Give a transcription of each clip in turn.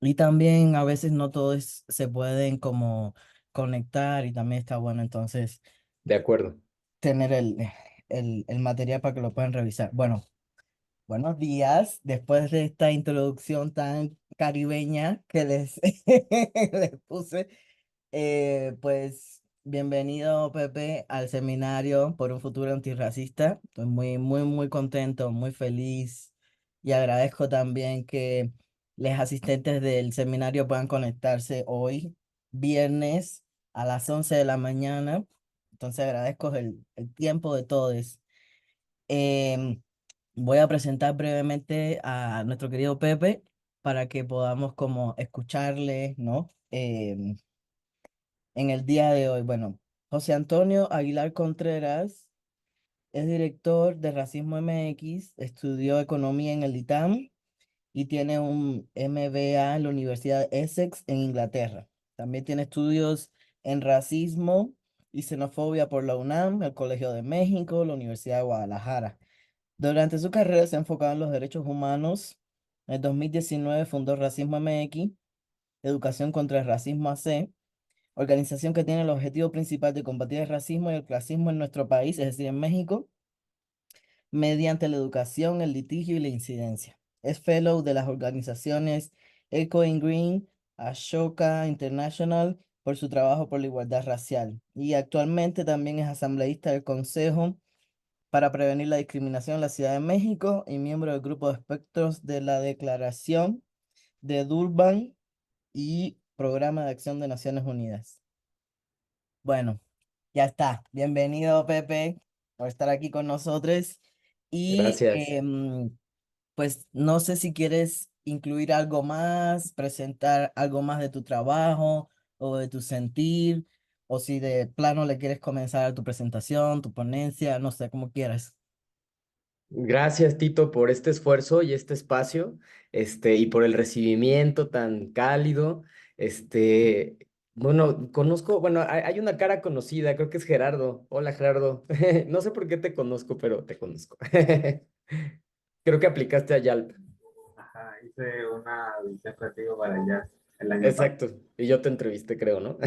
Y también a veces no todos se pueden como conectar y también está bueno entonces De acuerdo. tener el material para que lo puedan revisar. Bueno, buenos días. Después de esta introducción tan caribeña que les, les puse, pues bienvenido Pepe al seminario por un futuro antirracista. Estoy muy contento, muy feliz y agradezco también que los asistentes del seminario puedan conectarse hoy, viernes a las 11 de la mañana. Entonces agradezco el tiempo de todos. Em, Voy a presentar brevemente a nuestro querido Pepe para que podamos como escucharle, ¿no? En el día de hoy. Bueno, José Antonio Aguilar Contreras es director de Racismo MX, estudió economía en el ITAM y tiene un MBA en la Universidad de Essex en Inglaterra. También tiene estudios en racismo y xenofobia por la UNAM, el Colegio de México, la Universidad de Guadalajara. Durante su carrera se ha enfocado en los derechos humanos. En 2019 fundó Racismo MX, Educación contra el Racismo AC, organización que tiene el objetivo principal de combatir el racismo y el clasismo en nuestro país, es decir, en México, mediante la educación, el litigio y la incidencia. Es fellow de las organizaciones Echo in Green, Ashoka International, por su trabajo por la igualdad racial. Y actualmente también es asambleísta del Consejo para prevenir la discriminación en la Ciudad de México y miembro del grupo de espectros de la Declaración de Durban y Programa de Acción de Naciones Unidas. Bueno, ya está. Bienvenido, Pepe, por estar aquí con nosotros. Y Gracias. pues no sé si quieres incluir algo más, presentar algo más de tu trabajo o de tu sentir, o si de plano le quieres comenzar tu presentación, tu ponencia, no sé, como quieras. Gracias, Tito, por este esfuerzo y este espacio, y por el recibimiento tan cálido. Bueno, conozco, bueno, hay una cara conocida, creo que es Gerardo. Hola, Gerardo. No sé por qué te conozco, pero te conozco. Creo que aplicaste a Yalp. Ajá, hice una audición contigo para allá el año pasado. Exacto. Y yo te entrevisté, creo, ¿no?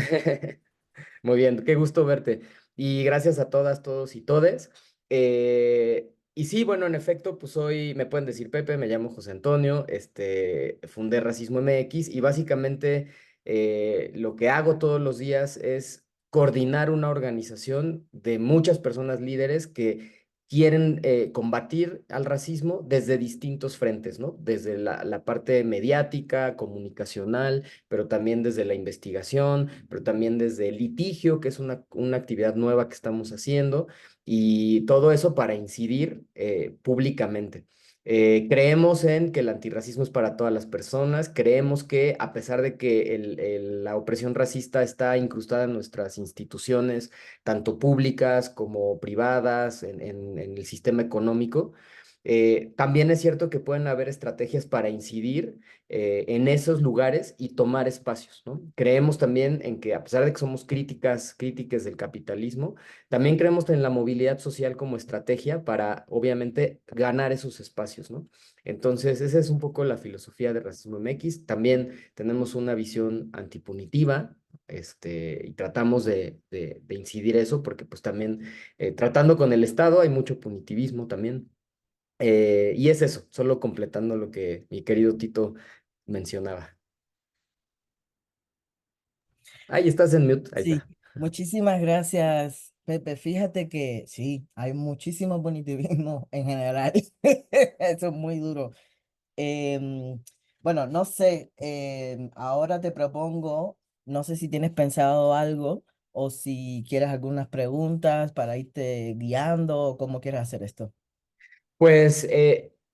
Muy bien, qué gusto verte. Y gracias a todas, todos y todes. Y sí, bueno, en efecto, pues hoy me pueden decir Pepe, me llamo José Antonio, fundé Racismo MX y básicamente lo que hago todos los días es coordinar una organización de muchas personas líderes que quieren combatir al racismo desde distintos frentes, ¿no? Desde la parte mediática, comunicacional, pero también desde la investigación, pero también desde el litigio, que es una actividad nueva que estamos haciendo, y todo eso para incidir públicamente. Creemos en que el antirracismo es para todas las personas, creemos que a pesar de que la opresión racista está incrustada en nuestras instituciones, tanto públicas como privadas, en el sistema económico, también es cierto que pueden haber estrategias para incidir en esos lugares y tomar espacios, ¿no? Creemos también en que a pesar de que somos críticas del capitalismo, también creemos en la movilidad social como estrategia para, obviamente, ganar esos espacios, ¿no? Entonces, esa es un poco la filosofía de Racismo MX. También tenemos una visión antipunitiva, y tratamos de incidir eso, porque pues también tratando con el Estado hay mucho punitivismo también. Y es eso, solo completando lo que mi querido Tito mencionaba. Ahí estás en mute, ahí Sí, está. muchísimas gracias, Pepe. Fíjate que sí, hay muchísimo punitivismo en general. Eso es muy duro. Em, bueno, no sé, ahora te propongo, no sé si tienes pensado algo o si quieres algunas preguntas para irte guiando o cómo quieres hacer esto. Pues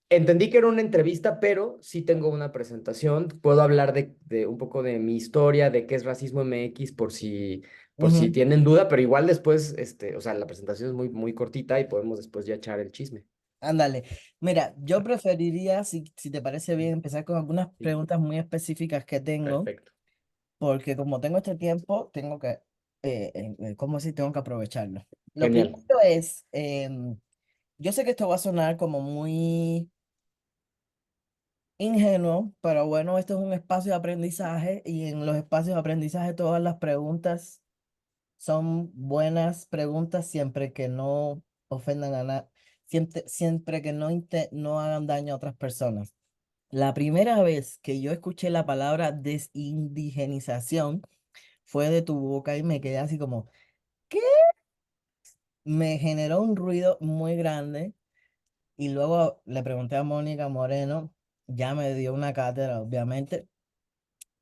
entendí que era una entrevista, pero sí tengo una presentación. Puedo hablar de un poco de mi historia, de qué es Racismo MX, por si Ujú. tienen duda, pero igual después, o sea, la presentación es muy cortita y podemos después ya echar el chisme. Ándale. Mira, yo preferiría, si te parece bien, empezar con algunas Sí, preguntas muy específicas que tengo, perfecto. porque como tengo este tiempo, tengo que, ¿cómo si tengo que aprovecharlo? Lo primero Genial. es, yo sé que esto va a sonar como muy ingenuo, pero bueno, esto es un espacio de aprendizaje y en los espacios de aprendizaje todas las preguntas son buenas preguntas siempre que no ofendan a nadie, siempre que no hagan daño a otras personas. La primera vez que yo escuché la palabra desindigenización fue de tu boca y me quedé así como, ¿qué? Me generó un ruido muy grande y luego le pregunté a Mónica Moreno, ya me dio una cátedra, obviamente,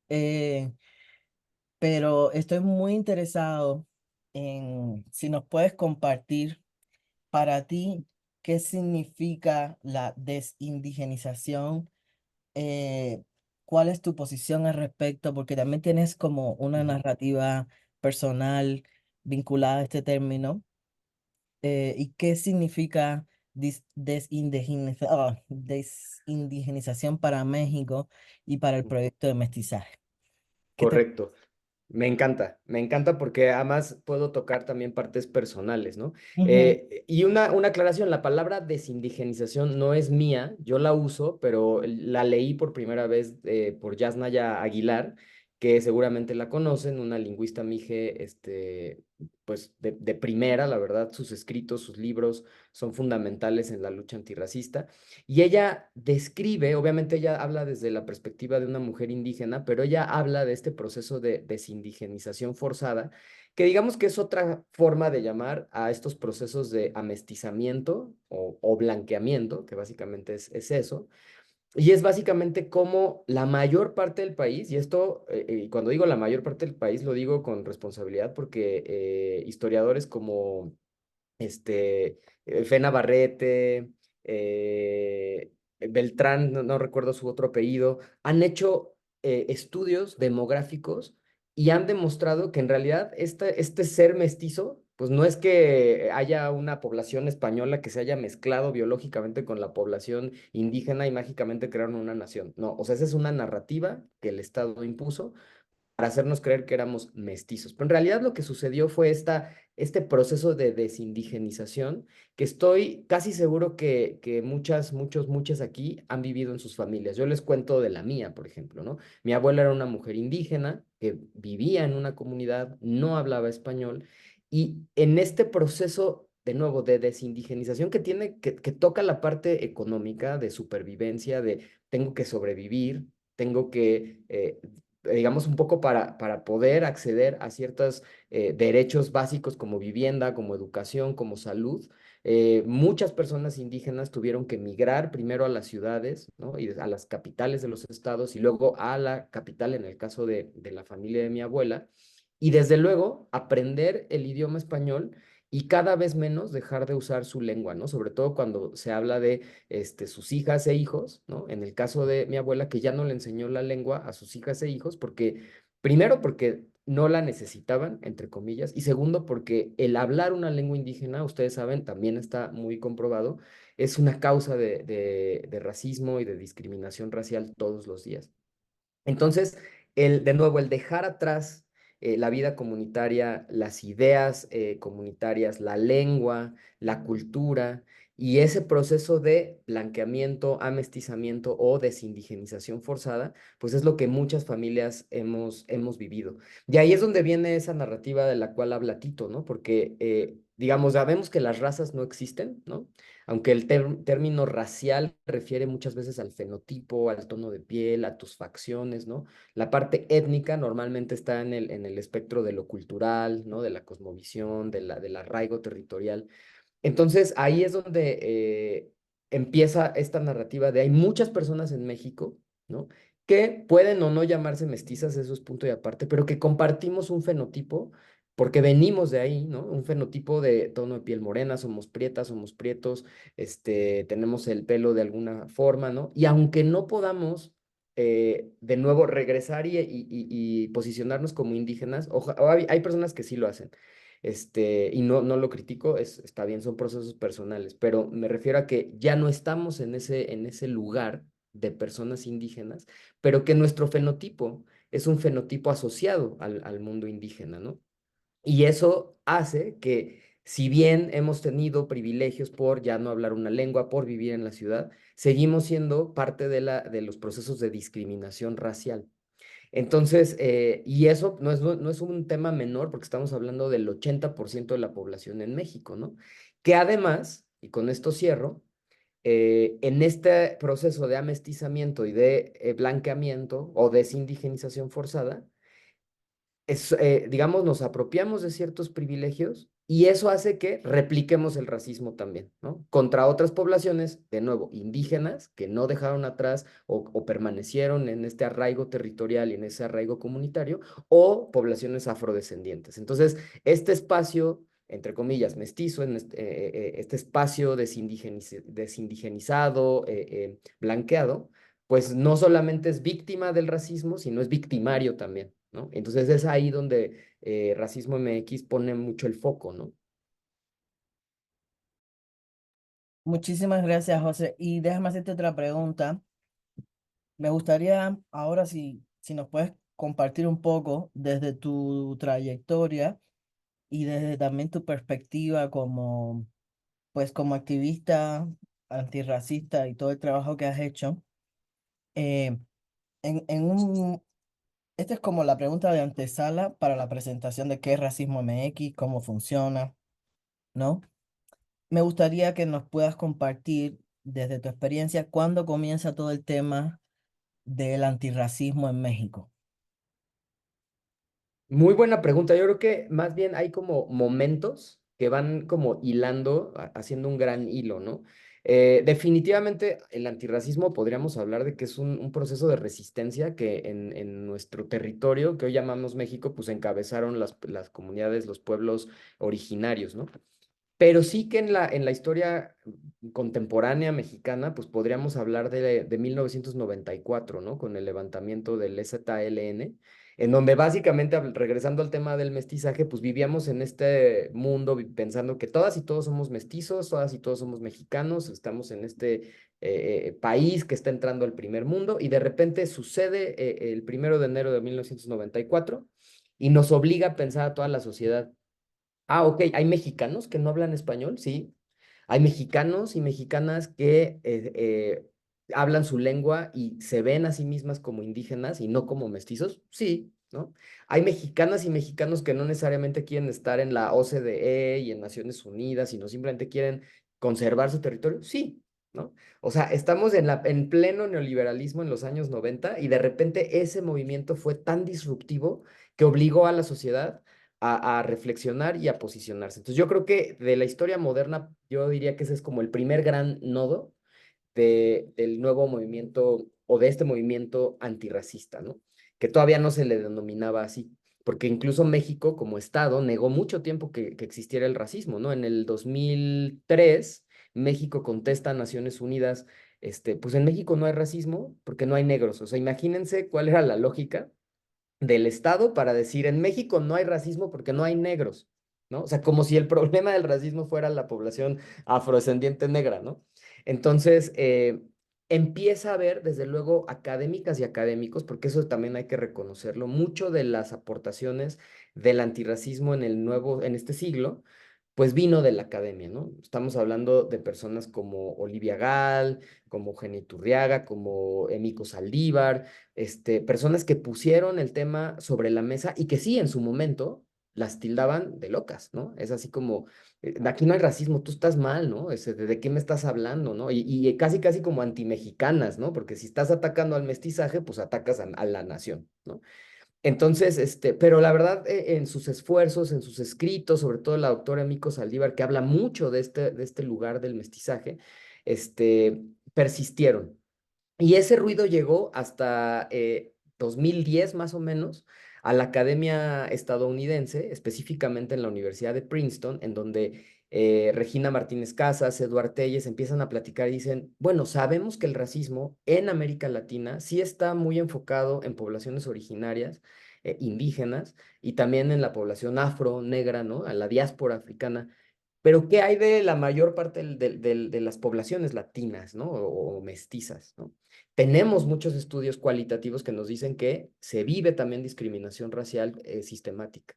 eh, pero estoy muy interesado en si nos puedes compartir para ti qué significa la desindigenización, eh, cuál es tu posición al respecto, porque también tienes como una Ujú. narrativa personal vinculada a este término, y qué significa desindigenización para México y para el proyecto de mestizaje. ¿Qué te... Correcto. Me encanta porque además puedo tocar también partes personales, ¿no? Ujú, Y una aclaración, la palabra desindigenización no es mía, yo la uso, pero la leí por primera vez por Yasnaya Aguilar, que seguramente la conocen, una lingüista mije, pues de primera, la verdad, sus escritos, sus libros son fundamentales en la lucha antirracista. Y ella describe, obviamente ella habla desde la perspectiva de una mujer indígena, pero ella habla de este proceso de desindigenización forzada, que digamos que es otra forma de llamar a estos procesos de amestizamiento o blanqueamiento, que básicamente es eso. Y es básicamente como la mayor parte del país, y esto, y cuando digo la mayor parte del país, lo digo con responsabilidad porque historiadores como Fena Barrete, Beltrán, no recuerdo su otro apellido, han hecho estudios demográficos y han demostrado que en realidad este ser mestizo, pues no es que haya una población española que se haya mezclado biológicamente con la población indígena y mágicamente crearon una nación. No, o sea, esa es una narrativa que el Estado impuso para hacernos creer que éramos mestizos. Pero en realidad lo que sucedió fue este proceso de desindigenización que estoy casi seguro que muchas aquí han vivido en sus familias. Yo les cuento de la mía, por ejemplo, ¿no? Mi abuela era una mujer indígena que vivía en una comunidad, no hablaba español y en este proceso de nuevo, de desindigenización que toca la parte económica, de supervivencia, de tengo que sobrevivir, tengo que digamos, un poco para poder acceder a ciertos derechos básicos como vivienda, como educación, como salud. Muchas personas indígenas tuvieron que migrar primero a las ciudades, ¿no? Y a las capitales de los estados y luego a la capital, en el caso de la familia de mi abuela. Y desde luego aprender el idioma español y cada vez menos dejar de usar su lengua, ¿no? Sobre todo cuando se habla de sus hijas e hijos, ¿no? En el caso de mi abuela, que ya no le enseñó la lengua a sus hijas e hijos, porque, primero, porque no la necesitaban, entre comillas, y segundo, porque el hablar una lengua indígena, ustedes saben, también está muy comprobado, es una causa de racismo y de discriminación racial todos los días. Entonces, de nuevo, el dejar atrás la vida comunitaria, las ideas comunitarias, la lengua, la cultura y ese proceso de blanqueamiento, amestizamiento o desindigenización forzada, pues es lo que muchas familias hemos vivido. Y ahí es donde viene esa narrativa de la cual habla Tito, ¿no? Porque, digamos, sabemos que las razas no existen, ¿no? Aunque el término racial refiere muchas veces al fenotipo, al tono de piel, a tus facciones, ¿no? La parte étnica normalmente está en el espectro de lo cultural, ¿no? De la cosmovisión, del arraigo territorial. Entonces, ahí es donde empieza esta narrativa de hay muchas personas en México, ¿no? Que pueden o no llamarse mestizas, eso es punto y aparte, pero que compartimos un fenotipo porque venimos de ahí, ¿no? Un fenotipo de tono de piel morena, somos prietas, somos prietos, tenemos el pelo de alguna forma, ¿no? Y aunque no podamos de nuevo regresar y posicionarnos como indígenas, o hay personas que sí lo hacen, y no lo critico, está bien, son procesos personales, pero me refiero a que ya no estamos en ese lugar de personas indígenas, pero que nuestro fenotipo es un fenotipo asociado al mundo indígena, ¿no? Y eso hace que Si bien hemos tenido privilegios por ya no hablar una lengua, por vivir en la ciudad, seguimos siendo parte de los procesos de discriminación racial. Entonces, y eso no es un tema menor porque estamos hablando del 80% de la población en México, ¿no? Que además, y con esto cierro, en este proceso de amestizamiento y de blanqueamiento o desindigenización forzada, digamos, nos apropiamos de ciertos privilegios y eso hace que repliquemos el racismo también, ¿no? Contra otras poblaciones, de nuevo, indígenas, que no dejaron atrás o permanecieron en este arraigo territorial y en ese arraigo comunitario, o poblaciones afrodescendientes. Entonces, este espacio, entre comillas, mestizo, en este espacio desindigenizado, blanqueado, pues no solamente es víctima del racismo, sino es victimario también, ¿no? Entonces es ahí donde Racismo MX pone mucho el foco, ¿no? Muchísimas gracias, José. Y déjame hacerte otra pregunta. Me gustaría ahora si nos puedes compartir un poco desde tu trayectoria y desde también tu perspectiva como, pues, como activista antirracista y todo el trabajo que has hecho. eh, en un, esta es como la pregunta de antesala para la presentación de qué es Racismo MX, cómo funciona, ¿no? Me gustaría que nos puedas compartir desde tu experiencia cuándo comienza todo el tema del antirracismo en México. Muy buena pregunta. Yo creo que más bien hay como momentos que van como hilando, haciendo un gran hilo, ¿no? Definitivamente el antirracismo podríamos hablar de que es un proceso de resistencia que en nuestro territorio, que hoy llamamos México, pues encabezaron las comunidades, los pueblos originarios, ¿no? Pero sí que en la historia contemporánea mexicana, pues podríamos hablar de 1994, ¿no? Con el levantamiento del EZLN, en donde básicamente, regresando al tema del mestizaje, pues vivíamos en este mundo pensando que todas y todos somos mestizos, todas y todos somos mexicanos, estamos en este país que está entrando al primer mundo, y de repente sucede el 1 de enero de 1994 y nos obliga a pensar a toda la sociedad. Ah, ok, hay mexicanos que no hablan español, sí. Hay mexicanos y mexicanas que hablan su lengua y se ven a sí mismas como indígenas y no como mestizos, sí, ¿no? Hay mexicanas y mexicanos que no necesariamente quieren estar en la OCDE y en Naciones Unidas, sino simplemente quieren conservar su territorio, sí, ¿no? O sea, estamos en pleno neoliberalismo en los años 90 y de repente ese movimiento fue tan disruptivo que obligó a la sociedad a reflexionar y a posicionarse. Entonces yo creo que de la historia moderna, yo diría que ese es como el primer gran nodo del nuevo movimiento o de este movimiento antirracista, ¿no? Que todavía no se le denominaba así, porque incluso México como Estado negó mucho tiempo que existiera el racismo, ¿no? En el 2003, México contesta a Naciones Unidas, pues en México no hay racismo porque no hay negros. O sea, imagínense cuál era la lógica del Estado para decir, en México no hay racismo porque no hay negros, ¿no? O sea, como si el problema del racismo fuera la población afrodescendiente negra, ¿no? Entonces, empieza a haber, desde luego, académicas y académicos, porque eso también hay que reconocerlo, mucho de las aportaciones del antirracismo en este siglo, pues vino de la academia, ¿no? Estamos hablando de personas como Olivia Gall, como Eugenia Iturriaga, como Emiko Saldívar, personas que pusieron el tema sobre la mesa y que sí, en su momento las tildaban de locas, ¿no? Es así como, aquí no hay racismo, tú estás mal, ¿no? ¿De qué me estás hablando, no? Y casi, casi como antimexicanas, ¿no? Porque si estás atacando al mestizaje, pues atacas a la nación, ¿no? Entonces, pero la verdad, en sus esfuerzos, en sus escritos, sobre todo la doctora Mico Saldívar, que habla mucho de este lugar del mestizaje, persistieron. Y ese ruido llegó hasta 2010 más o menos a la Academia Estadounidense, específicamente en la Universidad de Princeton, en donde Regina Martínez Casas, Eduard Telles empiezan a platicar y dicen, bueno, sabemos que el racismo en América Latina sí está muy enfocado en poblaciones originarias, indígenas, y también en la población afro, negra, ¿no? A la diáspora africana. Pero ¿qué hay de la mayor parte de las poblaciones latinas, ¿no? O mestizas, ¿no? Tenemos muchos estudios cualitativos que nos dicen que se vive también discriminación racial sistemática.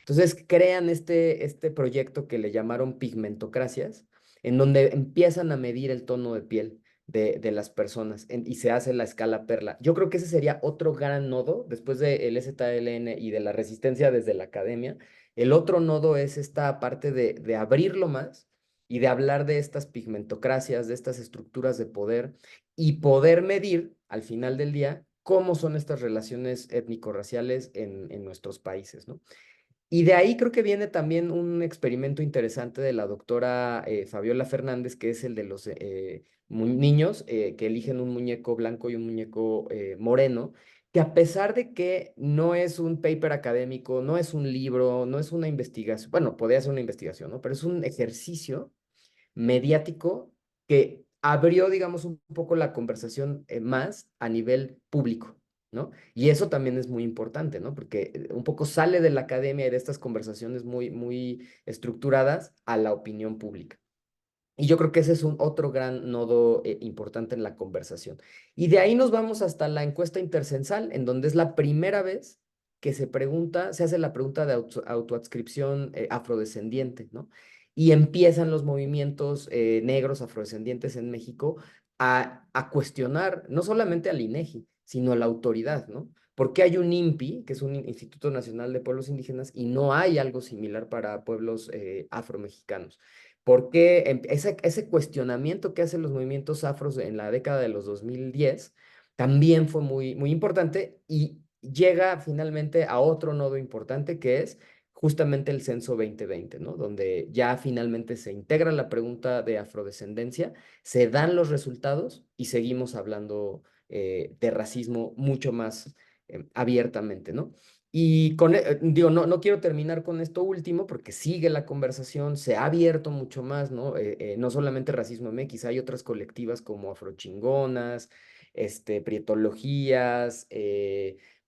Entonces crean este proyecto que le llamaron pigmentocracias, en donde empiezan a medir el tono de piel de las personas y se hace la escala Perla. Yo creo que ese sería otro gran nodo, después del ZLN y de la resistencia desde la academia. El otro nodo es esta parte de abrirlo más y de hablar de estas pigmentocracias, de estas estructuras de poder y poder medir al final del día cómo son estas relaciones étnico-raciales en nuestros países, ¿no? Y de ahí creo que viene también un experimento interesante de la doctora Fabiola Fernández, que es el de los niños que eligen un muñeco blanco y un muñeco moreno, que a pesar de que no es un paper académico, no es un libro, no es una investigación, bueno, podría ser una investigación, ¿no? Pero es un ejercicio mediático que abrió, digamos, un poco la conversación más a nivel público, ¿no? Y eso también es muy importante, ¿no? Porque un poco sale de la academia y de estas conversaciones muy estructuradas a la opinión pública. Y yo creo que ese es un otro gran nodo importante en la conversación. Y de ahí nos vamos hasta la encuesta intercensal, en donde es la primera vez que se hace la pregunta de autoadscripción afrodescendiente, ¿no? Y empiezan los movimientos negros afrodescendientes en México a cuestionar no solamente al INEGI, sino a la autoridad, ¿no? ¿Por qué hay un INPI, que es un Instituto Nacional de Pueblos Indígenas, y no hay algo similar para pueblos afromexicanos? Porque ese cuestionamiento que hacen los movimientos afros en la década de los 2010 también fue muy importante y llega finalmente a otro nodo importante que es justamente el censo 2020, ¿no? Donde ya finalmente se integra la pregunta de afrodescendencia, se dan los resultados y seguimos hablando de racismo mucho más abiertamente, ¿no? Y digo, no quiero terminar con esto último porque sigue la conversación, se ha abierto mucho más, ¿no? No solamente Racismo MX, hay otras colectivas como Afrochingonas, Prietologías,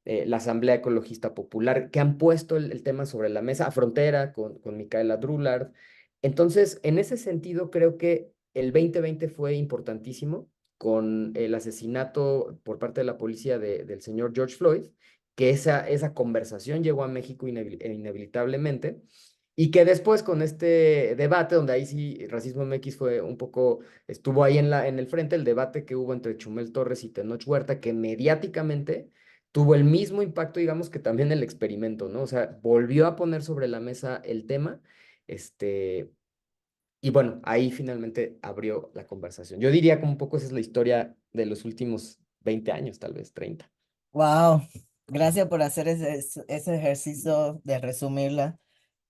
la Asamblea Ecologista Popular, que han puesto el tema sobre la mesa, a Frontera con Micaela Drulard. Entonces, en ese sentido, creo que el 2020 fue importantísimo con el asesinato por parte de la policía del señor George Floyd, que esa conversación llegó a México inevitablemente, y que después con este debate, donde ahí sí Racismo MX fue un poco, estuvo ahí en el frente, el debate que hubo entre Chumel Torres y Tenoch Huerta, que mediáticamente tuvo el mismo impacto, digamos, que también el experimento, ¿no? O sea, volvió a poner sobre la mesa el tema, este, y bueno, ahí finalmente abrió la conversación. Yo diría como un poco esa es la historia de los últimos 20 años, tal vez 30. Wow, gracias por hacer ese ejercicio de resumirla.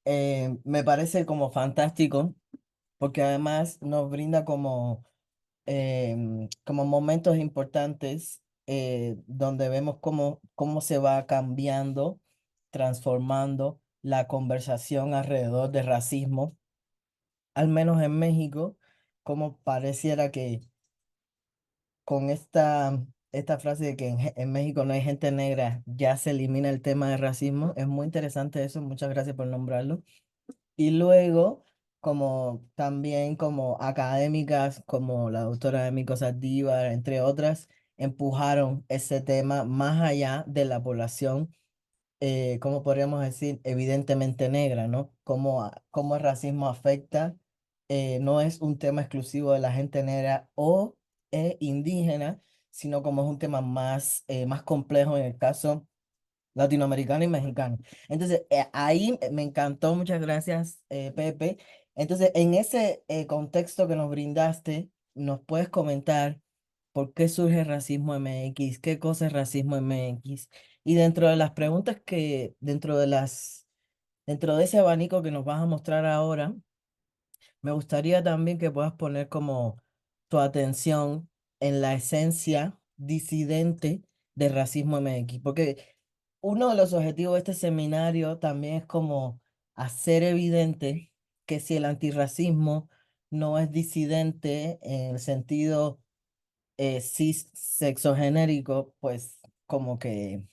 Me parece como fantástico porque además nos brinda como momentos importantes donde vemos cómo se va cambiando, transformando la conversación alrededor del racismo, al menos en México, como pareciera que con esta frase de que en México no hay gente negra, ya se elimina el tema del racismo. Es muy interesante eso, muchas gracias por nombrarlo. Y luego, como también como académicas, como la doctora Emiko Saldívar, entre otras, empujaron ese tema más allá de la población, ¿cómo podríamos decir? Evidentemente negra, ¿no? Cómo el racismo afecta, no es un tema exclusivo de la gente negra o indígena, sino como es un tema más complejo en el caso latinoamericano y mexicano. Entonces, ahí me encantó, muchas gracias, Pepe. Entonces, en ese contexto que nos brindaste, ¿nos puedes comentar por qué surge el racismo MX? ¿Qué cosa es racismo MX? Y dentro de las preguntas dentro de ese abanico que nos vas a mostrar ahora, me gustaría también que puedas poner como tu atención en la esencia disidente del racismo MX, porque uno de los objetivos de este seminario también es como hacer evidente que si el antirracismo no es disidente en el sentido cis sexogenérico, pues como que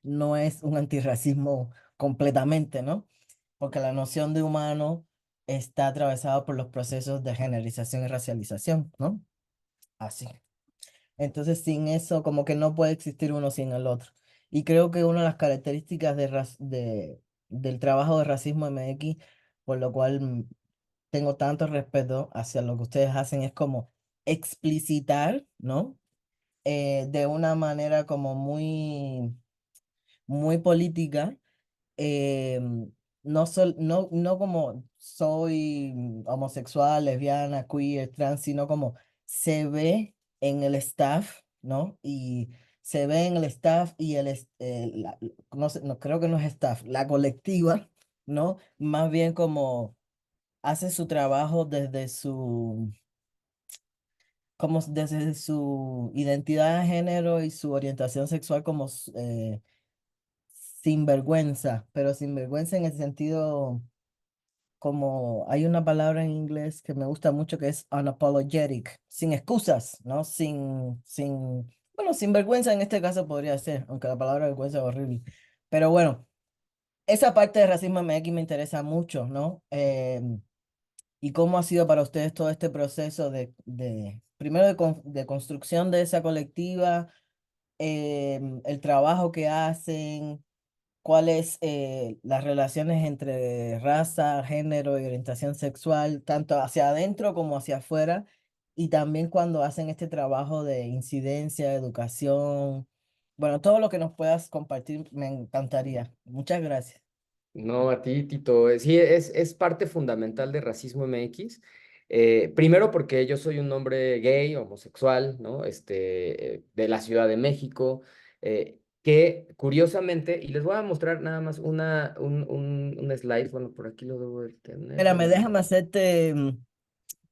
no es un antirracismo completamente, ¿no? Porque la noción de humano está atravesada por los procesos de generalización y racialización, ¿no? Así. Entonces, sin eso, como que no puede existir uno sin el otro. Y creo que una de las características del trabajo de Racismo MX, por lo cual tengo tanto respeto hacia lo que ustedes hacen, es como explicitar, ¿no? De una manera como muy política, eh, no como soy homosexual, lesbiana, queer, trans, sino como se ve en el staff, ¿no? Y se ve en el staff y no sé, no, creo que no es staff, la colectiva, ¿no? Más bien como hace su trabajo desde su identidad de género y su orientación sexual como sin vergüenza, pero sin vergüenza en el sentido como hay una palabra en inglés que me gusta mucho que es unapologetic, sin excusas, ¿no? Bueno, sin vergüenza en este caso podría ser, aunque la palabra vergüenza es horrible. Pero bueno, esa parte de racismo MX me interesa mucho, ¿no? ¿Y cómo ha sido para ustedes todo este proceso primero de construcción de esa colectiva, el trabajo que hacen? ¿Cuáles las relaciones entre raza, género y orientación sexual, tanto hacia adentro como hacia afuera? Y también cuando hacen este trabajo de incidencia, educación. Bueno, todo lo que nos puedas compartir me encantaría. Muchas gracias. No, a ti, Tito. Sí, es parte fundamental de Racismo MX. Primero porque yo soy un hombre gay, homosexual, ¿no? De la Ciudad de México, que curiosamente, y les voy a mostrar nada más un slide, bueno, por aquí lo debo de tener, Espérame, bueno, déjame hacerte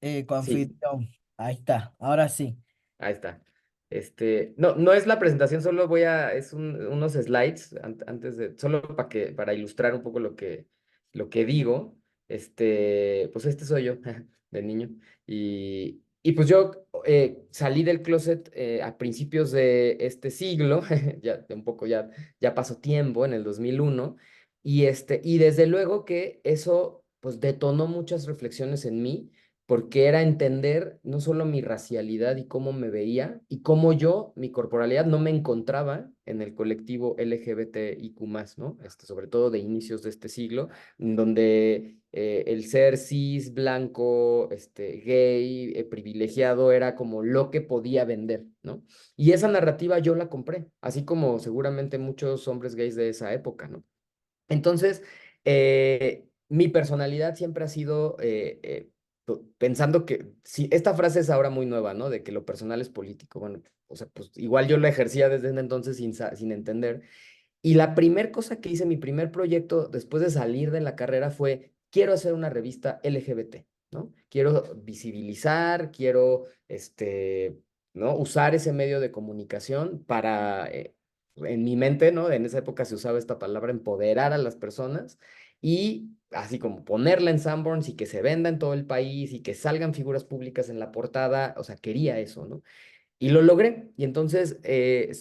sí. coanfitrión. Ahí está, ahora sí. Ahí está. No, no es la presentación, solo es unos slides antes de, solo para ilustrar un poco lo que digo. Pues este soy yo, de niño. Y pues yo salí del closet a principios de este siglo, ya un poco ya pasó tiempo, en el 2001, y desde luego que eso pues detonó muchas reflexiones en mí porque era entender no solo mi racialidad y cómo me veía, y cómo yo, mi corporalidad, no me encontraba en el colectivo LGBTIQ+, ¿no? Sobre todo de inicios de este siglo, en donde el ser cis, blanco, gay, privilegiado, era como lo que podía vender, ¿no? Y esa narrativa yo la compré, así como seguramente muchos hombres gays de esa época, ¿no? Entonces, mi personalidad siempre ha sido pensando que, si esta frase es ahora muy nueva, ¿no? De que lo personal es político. Bueno, o sea, pues igual yo lo ejercía desde entonces sin entender. Y la primer cosa que hice, mi primer proyecto después de salir de la carrera fue, quiero hacer una revista LGBT, ¿no? Quiero visibilizar, quiero, ¿no? Usar ese medio de comunicación para, en mi mente, ¿no? En esa época se usaba esta palabra, empoderar a las personas y así como ponerla en Sanborns y que se venda en todo el país y que salgan figuras públicas en la portada, o sea, quería eso, ¿no? Y lo logré. Y entonces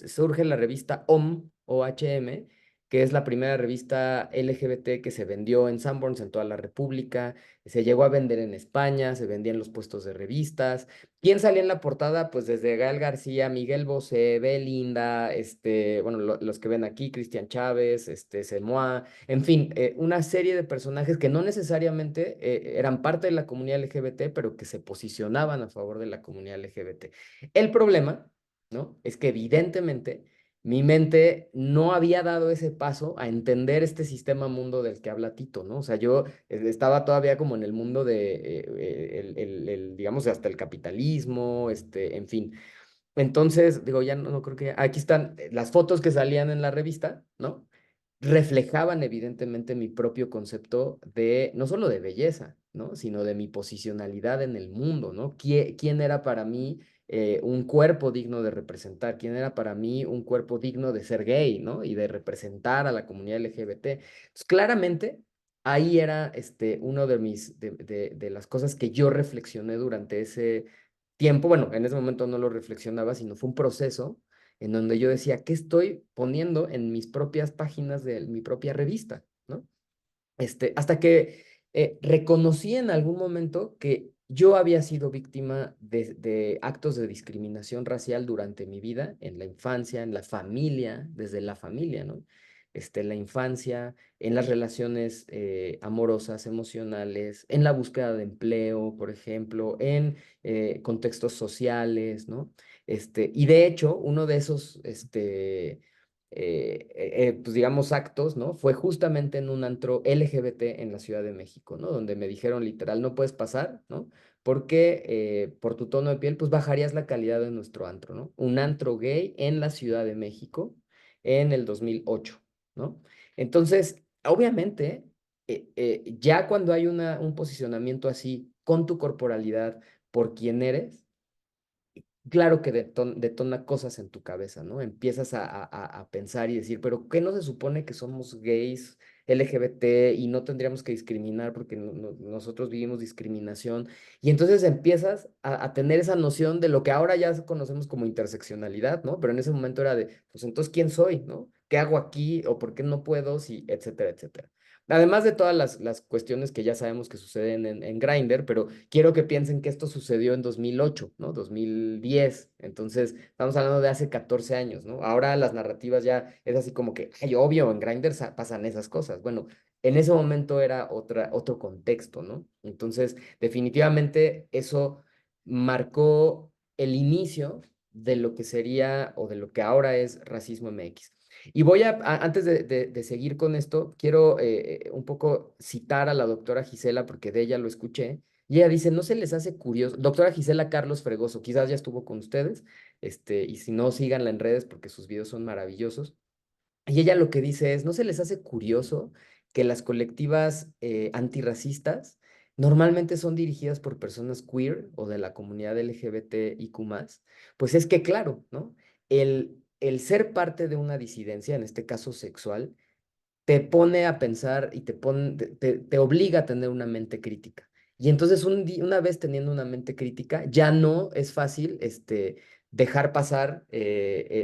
surge la revista OHM, que es la primera revista LGBT que se vendió en Sanborns en toda la República. Se llegó a vender en España, se vendía en los puestos de revistas. ¿Quién salía en la portada? Pues desde Gael García, Miguel Bosé, Belinda, bueno, los que ven aquí, Cristian Chávez, Semoa, en fin, una serie de personajes que no necesariamente eran parte de la comunidad LGBT, pero que se posicionaban a favor de la comunidad LGBT. El problema, ¿no? Es que evidentemente mi mente no había dado ese paso a entender este sistema mundo del que habla Tito, ¿no? O sea, yo estaba todavía como en el mundo de, digamos, hasta el capitalismo, en fin. Entonces, digo, ya no creo que, aquí están las fotos que salían en la revista, ¿no? Reflejaban evidentemente mi propio concepto de, no solo de belleza, ¿no? Sino de mi posicionalidad en el mundo, ¿no? ¿Quién era para mí un cuerpo digno de representar? ¿Quién era para mí un cuerpo digno de ser gay, ¿no? Y de representar a la comunidad LGBT. Entonces, claramente, ahí era uno de las cosas que yo reflexioné durante ese tiempo. Bueno, en ese momento no lo reflexionaba, sino fue un proceso en donde yo decía, ¿qué estoy poniendo en mis propias páginas de mi propia revista? ¿No? Hasta que reconocí en algún momento que yo había sido víctima de actos de discriminación racial durante mi vida, en la infancia, en la familia, desde la familia, ¿no? en la infancia, en las relaciones amorosas, emocionales, en la búsqueda de empleo, por ejemplo, en contextos sociales, ¿no? Y de hecho, uno de esos, pues digamos, actos, ¿no? Fue justamente en un antro LGBT en la Ciudad de México, ¿no? Donde me dijeron literal, no puedes pasar, ¿no? Porque por tu tono de piel, pues bajarías la calidad de nuestro antro, ¿no? Un antro gay en la Ciudad de México en el 2008, ¿no? Entonces, obviamente, ya cuando hay un posicionamiento así con tu corporalidad por quién eres, claro que detona cosas en tu cabeza, ¿no? Empiezas a pensar y decir, pero ¿qué no se supone que somos gays, LGBT y no tendríamos que discriminar porque nosotros vivimos discriminación? Y entonces empiezas a tener esa noción de lo que ahora ya conocemos como interseccionalidad, ¿no? Pero en ese momento era de, pues entonces, ¿quién soy, no? ¿Qué hago aquí? ¿O por qué no puedo? Sí, etcétera, etcétera. Además de todas las cuestiones que ya sabemos que suceden en Grindr, pero quiero que piensen que esto sucedió en 2008, ¿no? 2010. Entonces, estamos hablando de hace 14 años, ¿no? Ahora las narrativas ya es así como que, ay, obvio, en Grindr pasan esas cosas. Bueno, en ese momento era otro contexto, ¿no? Entonces, definitivamente eso marcó el inicio de lo que sería o de lo que ahora es Racismo MX. Y voy antes de seguir con esto, quiero un poco citar a la doctora Gisela, porque de ella lo escuché, y ella dice, ¿no se les hace curioso? Doctora Gisela Carlos Fregoso, quizás ya estuvo con ustedes, y si no, síganla en redes porque sus videos son maravillosos. Y ella lo que dice es, ¿no se les hace curioso que las colectivas antirracistas normalmente son dirigidas por personas queer o de la comunidad LGBTIQ+? Pues es que claro, ¿no? El ser parte de una disidencia, en este caso sexual, te pone a pensar y te obliga a tener una mente crítica. Y entonces una vez teniendo una mente crítica, ya no es fácil dejar pasar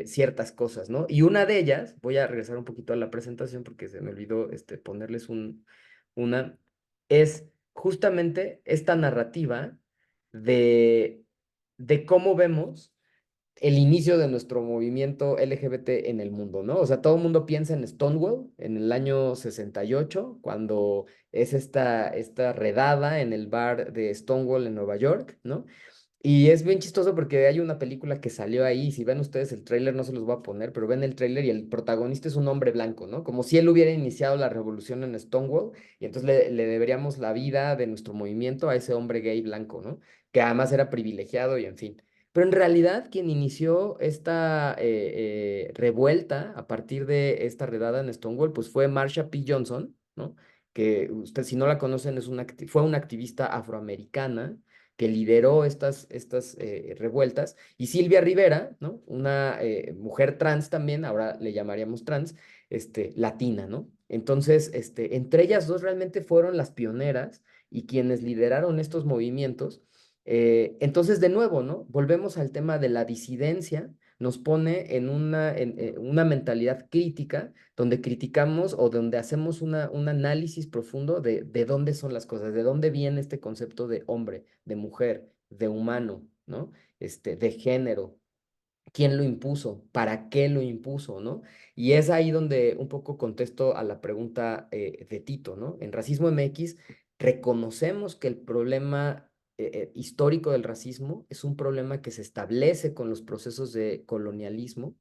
ciertas cosas, ¿no? Y una de ellas, voy a regresar un poquito a la presentación porque se me olvidó ponerles una, es justamente esta narrativa de, de cómo vemos el inicio de nuestro movimiento LGBT en el mundo, ¿no? O sea, todo el mundo piensa en Stonewall en el año 68, cuando es esta redada en el bar de Stonewall en Nueva York, ¿no? Y es bien chistoso porque hay una película que salió ahí, si ven ustedes el tráiler, no se los voy a poner, pero ven el tráiler y el protagonista es un hombre blanco, ¿no? Como si él hubiera iniciado la revolución en Stonewall y entonces le deberíamos la vida de nuestro movimiento a ese hombre gay blanco, ¿no? Que además era privilegiado y en fin. Pero en realidad quien inició esta revuelta a partir de esta redada en Stonewall, pues fue Marsha P. Johnson, ¿no? Que usted si no la conocen fue una activista afroamericana que lideró estas revueltas, y Silvia Rivera, ¿no? Una mujer trans también, ahora le llamaríamos trans, latina, ¿no? Entonces, entre ellas dos realmente fueron las pioneras y quienes lideraron estos movimientos. Entonces, de nuevo, ¿no? Volvemos al tema de la disidencia, nos pone en una mentalidad crítica, donde criticamos o donde hacemos un análisis profundo de dónde son las cosas, de dónde viene este concepto de hombre, de mujer, de humano, ¿no? De género. ¿Quién lo impuso? ¿Para qué lo impuso? ¿No? Y es ahí donde un poco contesto a la pregunta de Tito, ¿no? En Racismo MX reconocemos que el problema histórico del racismo es un problema que se establece con los procesos de colonialismo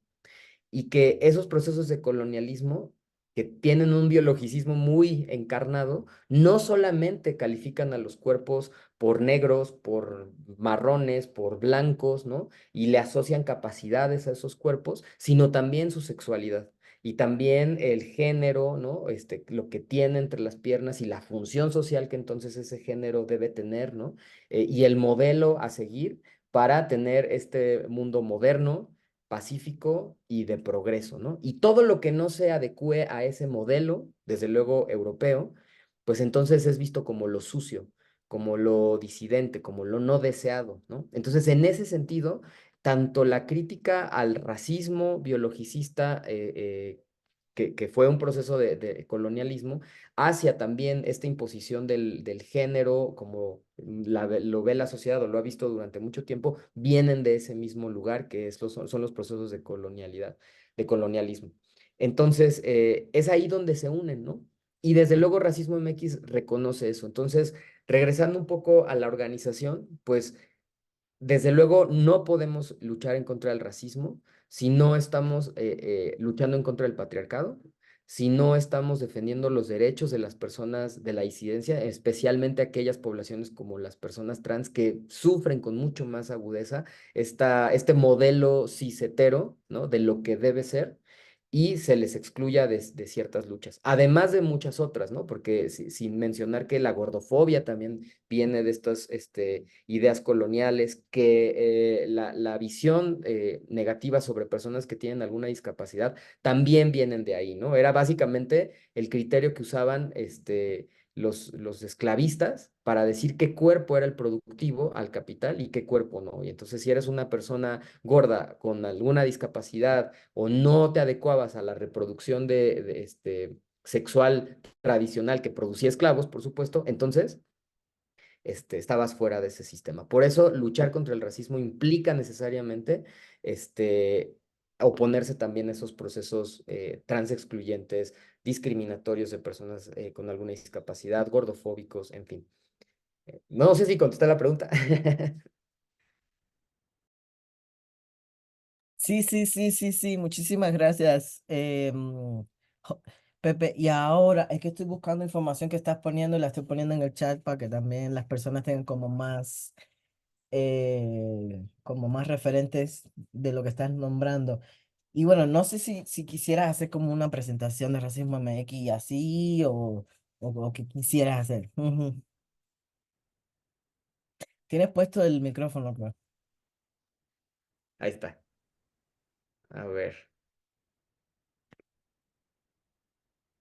y que esos procesos de colonialismo que tienen un biologicismo muy encarnado, no solamente califican a los cuerpos por negros, por marrones, por blancos, ¿no? Y le asocian capacidades a esos cuerpos, sino también su sexualidad. Y también el género, ¿no? Lo que tiene entre las piernas y la función social que entonces ese género debe tener, ¿no? Y el modelo a seguir para tener este mundo moderno, pacífico y de progreso, ¿no? Y todo lo que no se adecue a ese modelo, desde luego europeo, pues entonces es visto como lo sucio, como lo disidente, como lo no deseado, ¿no? Entonces, en ese sentido, tanto la crítica al racismo biologicista que fue un proceso de colonialismo, hacia también esta imposición del género, como lo ve la sociedad o lo ha visto durante mucho tiempo, vienen de ese mismo lugar que son los procesos de colonialidad, de colonialismo. Entonces, es ahí donde se unen, ¿no? Y desde luego Racismo MX reconoce eso. Entonces, regresando un poco a la organización, pues desde luego no podemos luchar en contra del racismo si no estamos luchando en contra del patriarcado, si no estamos defendiendo los derechos de las personas de la disidencia, especialmente aquellas poblaciones como las personas trans que sufren con mucho más agudeza este modelo cisetero, ¿no? De lo que debe ser y se les excluya de ciertas luchas, además de muchas otras, ¿no? Porque sin mencionar que la gordofobia también viene de estas ideas coloniales, que la visión negativa sobre personas que tienen alguna discapacidad también vienen de ahí, ¿no? Era básicamente el criterio que usaban los esclavistas para decir qué cuerpo era el productivo al capital y qué cuerpo no. Y entonces si eres una persona gorda con alguna discapacidad o no te adecuabas a la reproducción sexual tradicional que producía esclavos, por supuesto, entonces estabas fuera de ese sistema. Por eso, luchar contra el racismo implica necesariamente este, oponerse también a esos procesos trans excluyentes, discriminatorios de personas con alguna discapacidad, gordofóbicos, en fin. No sé si contesté la pregunta. Sí, sí, sí, sí, sí, muchísimas gracias, jo- Pepe. Y ahora es que estoy buscando información que estás poniendo y la estoy poniendo en el chat para que también las personas tengan como más referentes de lo que estás nombrando. Y bueno, no sé si quisieras hacer como una presentación de Racismo MX y así o qué quisieras hacer. Ujú. Tienes puesto el micrófono, creo. Ahí está. A ver.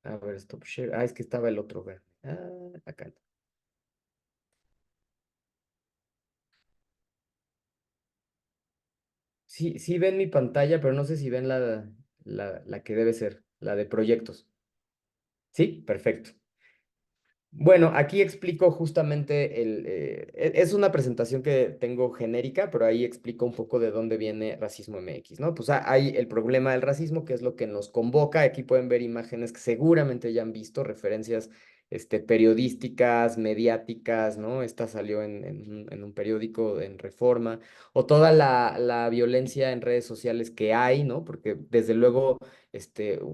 A ver, stop share. Ah, es que estaba el otro verde. Ah, acá. Sí, sí ven mi pantalla, pero no sé si ven la que debe ser, la de proyectos. Sí, perfecto. Bueno, aquí explico justamente es una presentación que tengo genérica, pero ahí explico un poco de dónde viene Racismo MX, ¿no? Pues hay el problema del racismo, que es lo que nos convoca. Aquí pueden ver imágenes que seguramente ya han visto, referencias periodísticas, mediáticas, ¿no? Esta salió en un periódico en Reforma, o toda la violencia en redes sociales que hay, ¿no? Porque desde luego,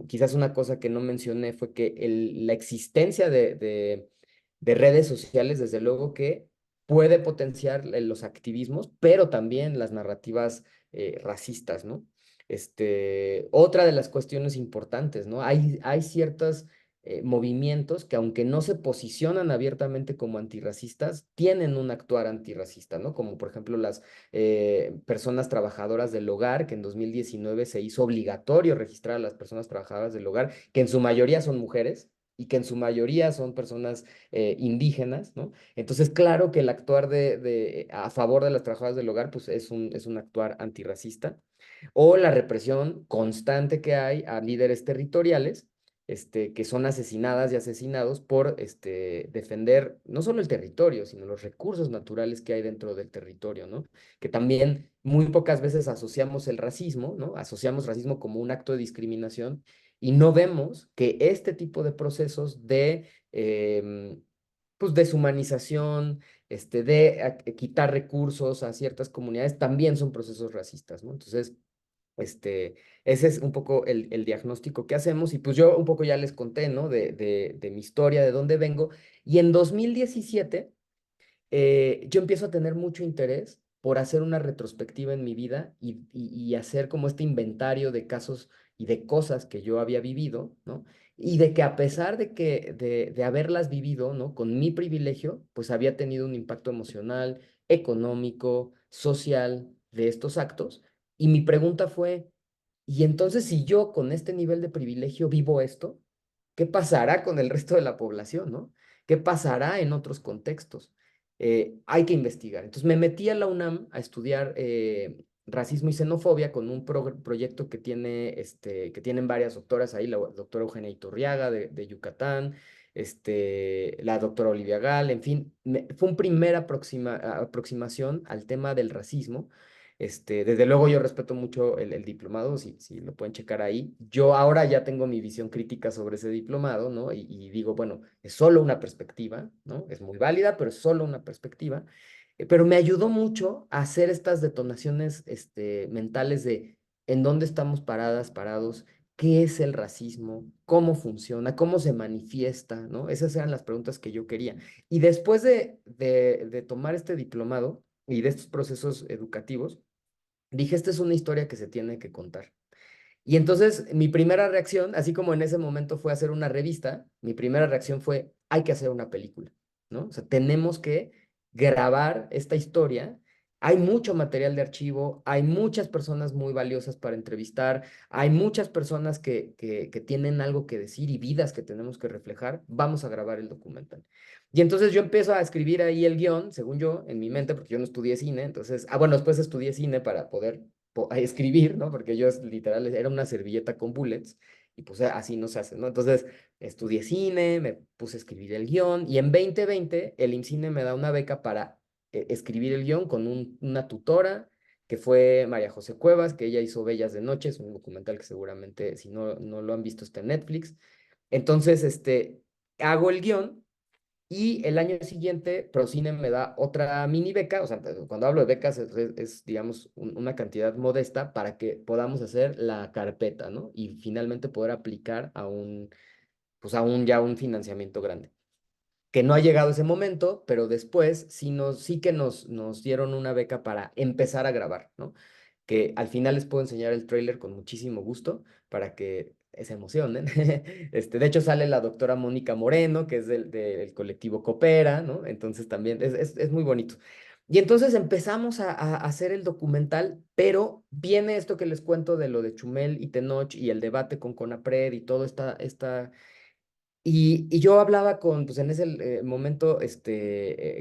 quizás una cosa que no mencioné fue que la existencia de redes sociales, desde luego que puede potenciar los activismos, pero también las narrativas racistas, ¿no? Otra de las cuestiones importantes, ¿no? Hay ciertos movimientos que aunque no se posicionan abiertamente como antirracistas, tienen un actuar antirracista, ¿no? Como por ejemplo las personas trabajadoras del hogar, que en 2019 se hizo obligatorio registrar a las personas trabajadoras del hogar, que en su mayoría son mujeres y que en su mayoría son personas indígenas, ¿no? Entonces, claro que el actuar a favor de las trabajadoras del hogar, pues es un actuar antirracista, o la represión constante que hay a líderes territoriales, que son asesinadas y asesinados por defender no solo el territorio, sino los recursos naturales que hay dentro del territorio, ¿no? Que también muy pocas veces asociamos el racismo, ¿no? Asociamos racismo como un acto de discriminación y no vemos que este tipo de procesos de pues deshumanización, quitar recursos a ciertas comunidades, también son procesos racistas, ¿no? Entonces, este, ese es un poco el diagnóstico que hacemos y pues yo un poco ya les conté, ¿no? De mi historia, de dónde vengo. Y en 2017 yo empiezo a tener mucho interés por hacer una retrospectiva en mi vida y hacer como este inventario de casos y de cosas que yo había vivido, ¿no? Y de que a pesar de haberlas vivido, ¿no? Con mi privilegio, pues había tenido un impacto emocional, económico, social de estos actos. Y mi pregunta fue, ¿y entonces si yo con este nivel de privilegio vivo esto, qué pasará con el resto de la población, ¿no? ¿Qué pasará en otros contextos? Hay que investigar. Entonces me metí a la UNAM a estudiar racismo y xenofobia con un proyecto que tienen varias doctoras ahí, la doctora Eugenia Iturriaga de Yucatán, la doctora Olivia Gal, en fin, fue una primera aproximación al tema del racismo Desde luego yo respeto mucho el diplomado, si lo pueden checar ahí. Yo ahora ya tengo mi visión crítica sobre ese diplomado, ¿no? Y digo, bueno, es solo una perspectiva, ¿no? Es muy válida, pero es solo una perspectiva. Pero me ayudó mucho a hacer estas detonaciones mentales de en dónde estamos parados, qué es el racismo, cómo funciona, cómo se manifiesta, ¿no? Esas eran las preguntas que yo quería. Y después de tomar este diplomado y de estos procesos educativos, dije, esta es una historia que se tiene que contar. Y entonces mi primera reacción, así como en ese momento fue hacer una revista, mi primera reacción fue, hay que hacer una película, ¿no? O sea, tenemos que grabar esta historia. Hay mucho material de archivo, hay muchas personas muy valiosas para entrevistar, hay muchas personas que tienen algo que decir y vidas que tenemos que reflejar. Vamos a grabar el documental. Y entonces yo empiezo a escribir ahí el guión, según yo, en mi mente, porque yo no estudié cine, entonces, bueno, después estudié cine para poder a escribir, ¿no? Porque yo literal era una servilleta con bullets y pues así no se hace, ¿no? Entonces estudié cine, me puse a escribir el guión y en 2020 el IMCINE me da una beca para escribir el guión con una tutora que fue María José Cuevas, que ella hizo Bellas de Noche, es un documental que seguramente si no lo han visto está en Netflix. Entonces, hago el guión y el año siguiente, Procine me da otra mini beca, o sea, cuando hablo de becas digamos, una cantidad modesta para que podamos hacer la carpeta, ¿no? Y finalmente poder aplicar pues ya un financiamiento grande. Que no ha llegado ese momento, pero después sí que nos dieron una beca para empezar a grabar, ¿no? Que al final les puedo enseñar el tráiler con muchísimo gusto para que se emocionen. De hecho, sale la doctora Mónica Moreno, que es del colectivo Coopera, ¿no? Entonces también es muy bonito. Y entonces empezamos a hacer el documental, pero viene esto que les cuento de lo de Chumel y Tenoch y el debate con Conapred y todo esta y yo hablaba pues en ese momento,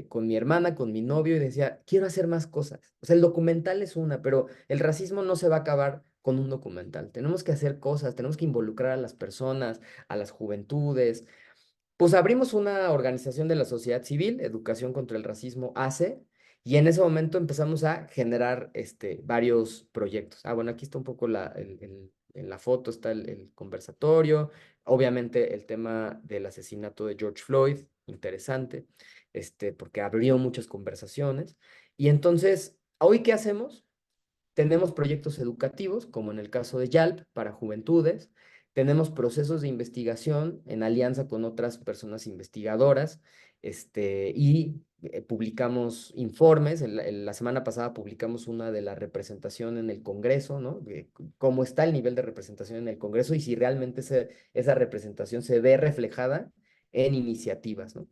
con mi hermana, con mi novio, y decía, quiero hacer más cosas. O sea, el documental es una, pero el racismo no se va a acabar con un documental. Tenemos que hacer cosas, tenemos que involucrar a las personas, a las juventudes. Pues abrimos una organización de la sociedad civil, Educación contra el Racismo ACE, y en ese momento empezamos a generar varios proyectos. Bueno, aquí está un poco en la foto, está el conversatorio, obviamente el tema del asesinato de George Floyd, interesante, porque abrió muchas conversaciones. Y entonces, ¿hoy qué hacemos? Tenemos proyectos educativos, como en el caso de YALP, para juventudes. Tenemos procesos de investigación en alianza con otras personas investigadoras, y publicamos informes. La semana pasada publicamos una de la representación en el Congreso, ¿no? De cómo está el nivel de representación en el Congreso y si realmente esa representación se ve reflejada en iniciativas, ¿no?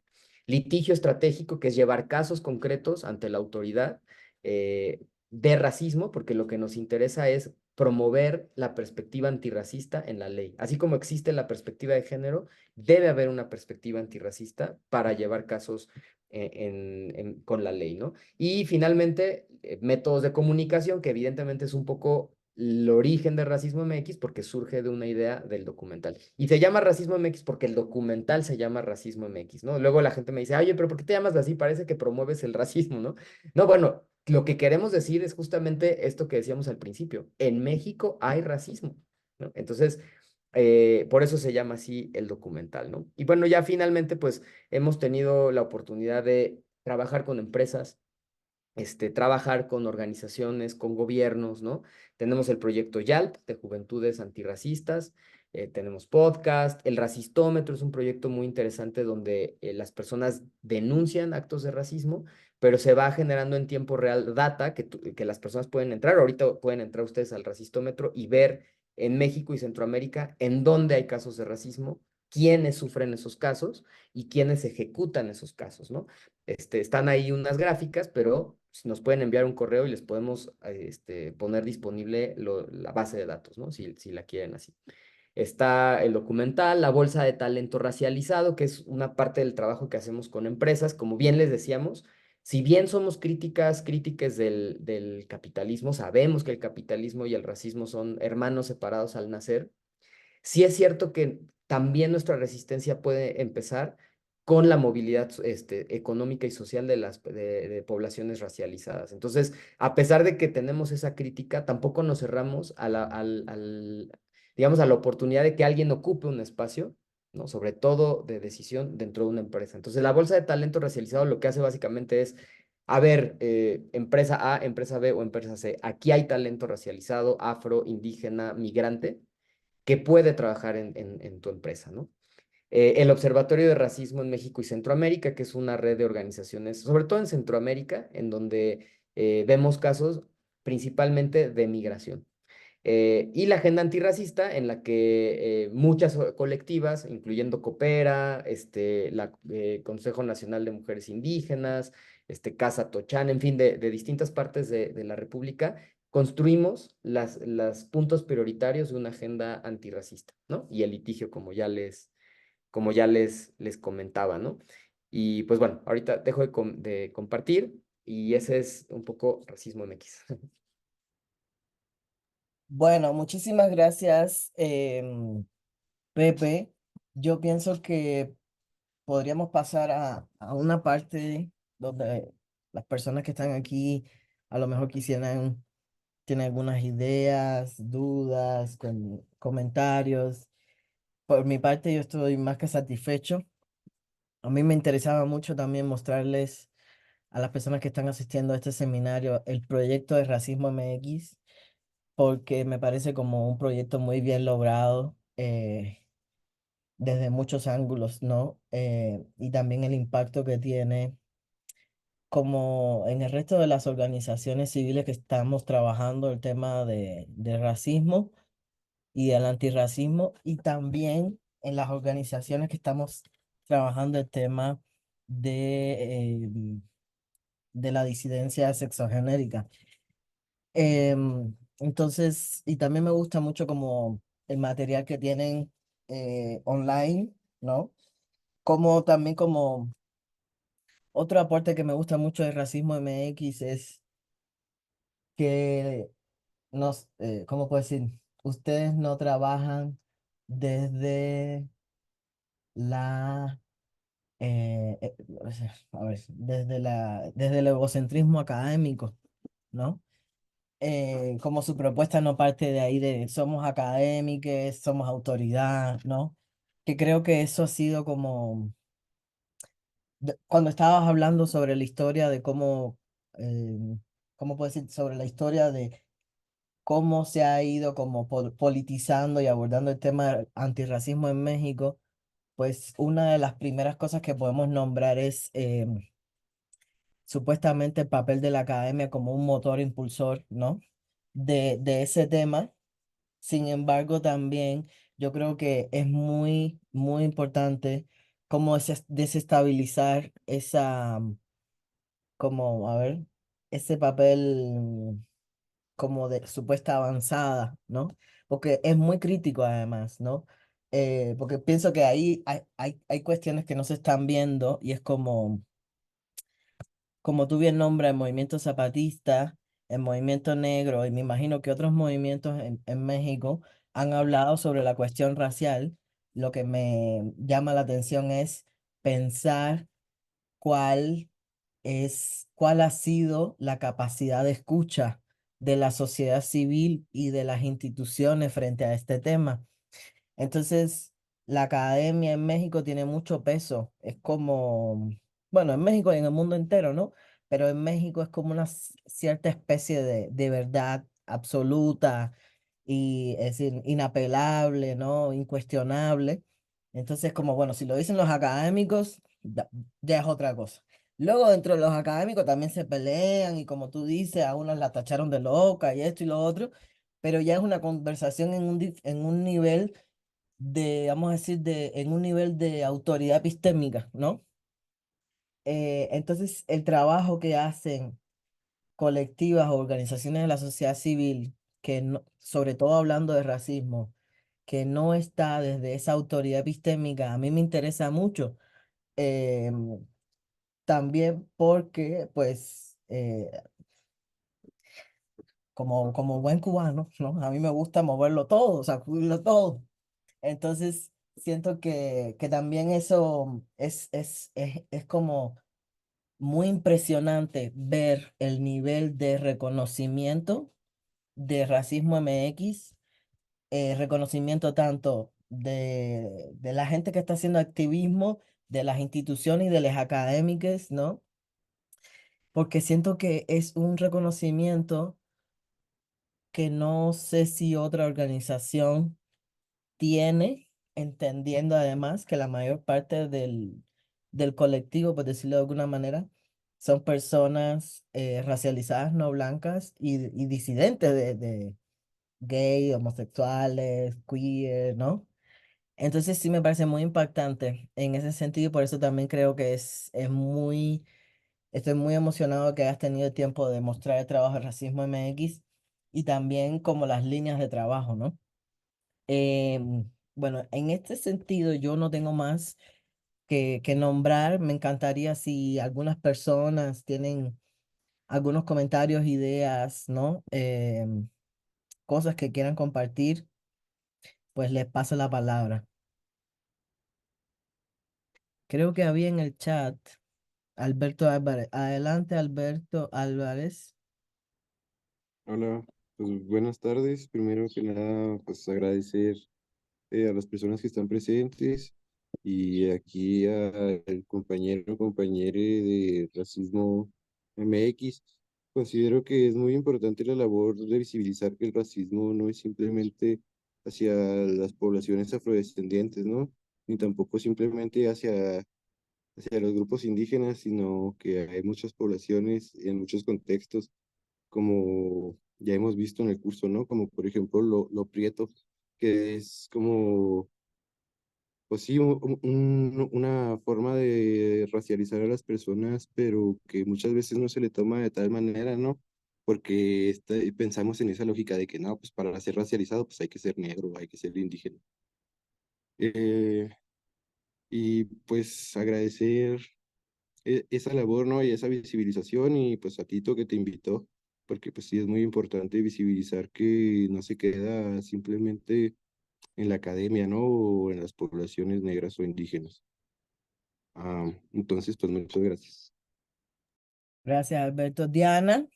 Litigio estratégico, que es llevar casos concretos ante la autoridad, de racismo, porque lo que nos interesa es promover la perspectiva antirracista en la ley. Así como existe la perspectiva de género, debe haber una perspectiva antirracista para llevar casos con la ley, ¿no? Y finalmente, métodos de comunicación, que evidentemente es un poco el origen del Racismo MX porque surge de una idea del documental. Y se llama Racismo MX porque el documental se llama Racismo MX, ¿no? Luego la gente me dice, oye, pero ¿por qué te llamas así? Parece que promueves el racismo, ¿no? No, bueno, lo que queremos decir es justamente esto que decíamos al principio. En México hay racismo, ¿no? Entonces, por eso se llama así el documental, ¿no? Y bueno, ya finalmente, pues hemos tenido la oportunidad de trabajar con empresas, trabajar con organizaciones, con gobiernos, ¿no? Tenemos el proyecto YALP de Juventudes Antirracistas, tenemos podcast, el Racistómetro es un proyecto muy interesante donde las personas denuncian actos de racismo, pero se va generando en tiempo real data que las personas pueden entrar. Ahorita pueden entrar ustedes al Racistómetro y ver en México y Centroamérica en dónde hay casos de racismo, quiénes sufren esos casos y quiénes ejecutan esos casos, ¿no? Están ahí unas gráficas, pero nos pueden enviar un correo y les podemos poner disponible la base de datos, ¿no? Si la quieren así. Está el documental, la bolsa de talento racializado, que es una parte del trabajo que hacemos con empresas. Como bien les decíamos, si bien somos críticas del capitalismo, sabemos que el capitalismo y el racismo son hermanos separados al nacer. Sí es cierto que también nuestra resistencia puede empezar con la movilidad económica y social de las de poblaciones racializadas. Entonces, a pesar de que tenemos esa crítica, tampoco nos cerramos a digamos, a la oportunidad de que alguien ocupe un espacio, ¿no? Sobre todo de decisión dentro de una empresa. Entonces, la bolsa de talento racializado lo que hace básicamente es, a ver, empresa A, empresa B o empresa C, aquí hay talento racializado, afro, indígena, migrante, que puede trabajar en tu empresa, ¿no? El Observatorio de Racismo en México y Centroamérica, que es una red de organizaciones, sobre todo en Centroamérica, en donde vemos casos principalmente de migración. Y la agenda antirracista, en la que muchas colectivas, incluyendo Coopera, la Consejo Nacional de Mujeres Indígenas, Casa Tochán, en fin, de distintas partes de la República, construimos las puntos prioritarios de una agenda antirracista, ¿no? Y el litigio, como ya les comentaba, ¿no? Y pues bueno, ahorita dejo de compartir y ese es un poco Racismo MX. Bueno, muchísimas gracias, Pepe. Yo pienso que podríamos pasar a una parte donde las personas que están aquí a lo mejor quisieran, tienen algunas ideas, dudas, comentarios. Por mi parte, yo estoy más que satisfecho. A mí me interesaba mucho también mostrarles a las personas que están asistiendo a este seminario el proyecto de Racismo MX, porque me parece como un proyecto muy bien logrado desde muchos ángulos, ¿no? Y también el impacto que tiene como en el resto de las organizaciones civiles que estamos trabajando el tema de racismo y el antirracismo, y también en las organizaciones que estamos trabajando el tema de la disidencia sexogenérica. Entonces, y también me gusta mucho como el material que tienen online, ¿no? Como también como otro aporte que me gusta mucho de Racismo MX es que nos, ¿cómo puedo decir? Ustedes no trabajan desde la, o sea, a ver, desde el egocentrismo académico, ¿no? Como su propuesta no parte de ahí de somos académicos, somos autoridad, ¿no? Que creo que eso ha sido como, cuando estabas hablando sobre la historia de cómo, ¿cómo puedo decir? Sobre la historia de cómo se ha ido como politizando y abordando el tema antirracismo en México, pues una de las primeras cosas que podemos nombrar es supuestamente el papel de la academia como un motor impulsor, ¿no? De ese tema. Sin embargo, también yo creo que es muy, muy importante cómo desestabilizar esa, como, a ver, ese papel como de supuesta avanzada, ¿no? Porque es muy crítico además, ¿no? Porque pienso que ahí hay cuestiones que no se están viendo y es como tú bien nombras, el movimiento zapatista, el movimiento negro, y me imagino que otros movimientos en México han hablado sobre la cuestión racial. Lo que me llama la atención es pensar cuál cuál ha sido la capacidad de escucha de la sociedad civil y de las instituciones frente a este tema. Entonces, la academia en México tiene mucho peso. Es como, bueno, en México y en el mundo entero, ¿no? Pero en México es como una cierta especie de verdad absoluta y es decir, inapelable, ¿no? Incuestionable. Entonces, como, bueno, si lo dicen los académicos, ya es otra cosa. Luego, dentro de los académicos también se pelean y como tú dices, a unos la tacharon de loca y esto y lo otro, pero ya es una conversación en un nivel vamos a decir, en un nivel de autoridad epistémica, ¿no? Entonces, el trabajo que hacen colectivas o organizaciones de la sociedad civil, sobre todo hablando de racismo, que no está desde esa autoridad epistémica, a mí me interesa mucho. También porque, pues, como buen cubano, ¿no? A mí me gusta moverlo todo, sacudirlo todo. Entonces, siento que también eso es como muy impresionante ver el nivel de reconocimiento de Racismo MX, reconocimiento tanto de la gente que está haciendo activismo, de las instituciones y de las académicas, ¿no? Porque siento que es un reconocimiento que no sé si otra organización tiene, entendiendo además que la mayor parte del colectivo, por decirlo de alguna manera, son personas racializadas no blancas y disidentes de gay, homosexuales, queer, ¿no? Entonces sí me parece muy impactante en ese sentido y por eso también creo que estoy muy emocionado que hayas tenido el tiempo de mostrar el trabajo de Racismo MX y también como las líneas de trabajo, ¿no? Bueno, en este sentido yo no tengo más que nombrar. Me encantaría si algunas personas tienen algunos comentarios, ideas, ¿no? Cosas que quieran compartir, pues les paso la palabra. Creo que había en el chat Alberto Álvarez. Adelante, Alberto Álvarez. Hola, pues buenas tardes. Primero que nada, pues agradecer a las personas que están presentes y aquí al compañero de Racismo MX. Considero que es muy importante la labor de visibilizar que el racismo no es simplemente hacia las poblaciones afrodescendientes, ¿no? Ni tampoco simplemente hacia los grupos indígenas, sino que hay muchas poblaciones en muchos contextos como ya hemos visto en el curso, ¿no? Como por ejemplo lo prieto, que es como, pues sí, una forma de racializar a las personas, pero que muchas veces no se le toma de tal manera, ¿no? Porque pensamos en esa lógica de que no, pues para ser racializado, pues hay que ser negro, hay que ser indígena. Eh, y pues agradecer esa labor, ¿no? Y esa visibilización y pues a Tito que te invitó, porque pues sí es muy importante visibilizar que no se queda simplemente en la academia, ¿no? O en las poblaciones negras o indígenas. Entonces, pues muchas gracias. Gracias, Alberto. Diana.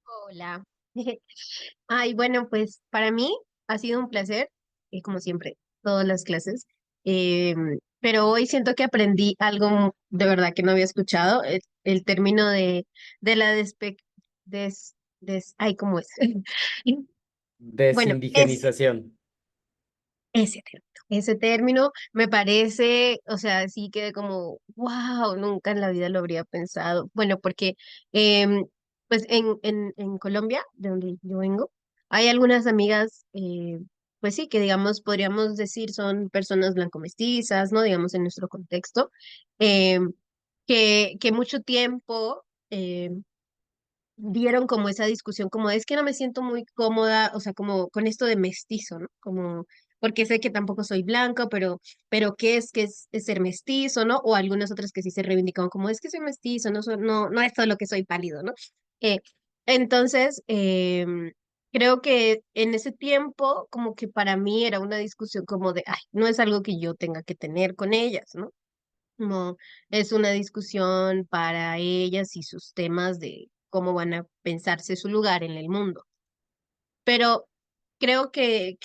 Hola. Ay, bueno, pues para mí ha sido un placer, como siempre, todas las clases. Pero hoy siento que aprendí algo de verdad que no había escuchado, el término de la ay, ¿cómo es? Bueno, Desindigenización. ese término me parece, o sea, sí quedé como, wow, nunca en la vida lo habría pensado. Bueno, porque pues en Colombia, de donde yo vengo, hay algunas amigas, pues sí, que digamos, podríamos decir son personas blanco-mestizas, ¿no? Digamos, en nuestro contexto, em, que mucho tiempo dieron como esa discusión, como es que no me siento muy cómoda, o sea, como con esto de mestizo, ¿no? Como, porque sé que tampoco soy blanca, pero ¿qué es que es ser mestizo, ¿no? O algunas otras que sí se reivindican como es que soy mestizo, no, no es solo que soy pálido, ¿no? Eh, entonces, creo que en ese tiempo, como que para mí era una discusión como de, ay, no es algo que yo tenga que tener con ellas, ¿no? No, es una discusión para ellas y sus temas de cómo van a pensarse su lugar en el mundo. Pero creo que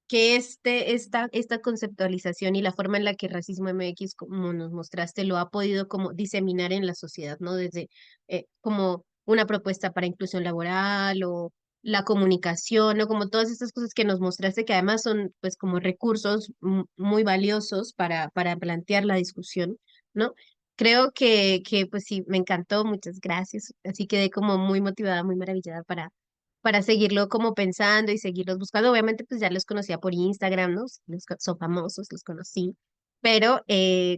esta conceptualización y la forma en la que Racismo MX, como nos mostraste, lo ha podido como diseminar en la sociedad, ¿no? Desde como una propuesta para inclusión laboral o la comunicación, ¿no? Como todas estas cosas que nos mostraste, que además son pues como recursos muy valiosos para plantear la discusión, ¿no? Creo que pues sí, me encantó, muchas gracias. Así quedé como muy motivada, muy maravillada para seguirlo como pensando y seguirlos buscando. Obviamente, pues ya los conocía por Instagram, ¿no? Son famosos, los conocí, pero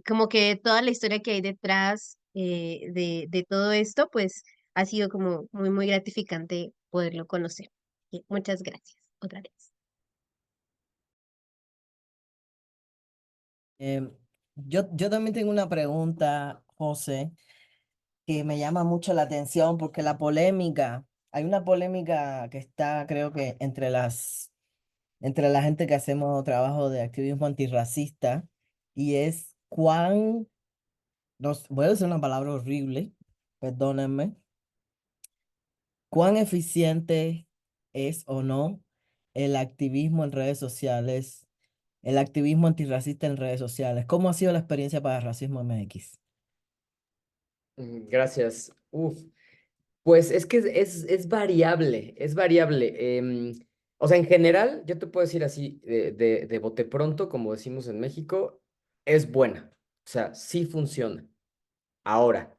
como que toda la historia que hay detrás de todo esto, pues ha sido como muy, muy gratificante poderlo conocer. Y muchas gracias otra vez. Em, yo también tengo una pregunta, José, que me llama mucho la atención porque la polémica hay una polémica que está, creo que, entre la gente que hacemos trabajo de activismo antirracista, y es voy a decir una palabra horrible, perdónenme, cuán eficiente es o no el activismo en redes sociales, el activismo antirracista en redes sociales. ¿Cómo ha sido la experiencia para Racismo MX? Gracias. Uf, pues es que es variable, es variable. O sea, en general, yo te puedo decir así, de bote pronto, como decimos en México, es buena. O sea, sí funciona. Ahora,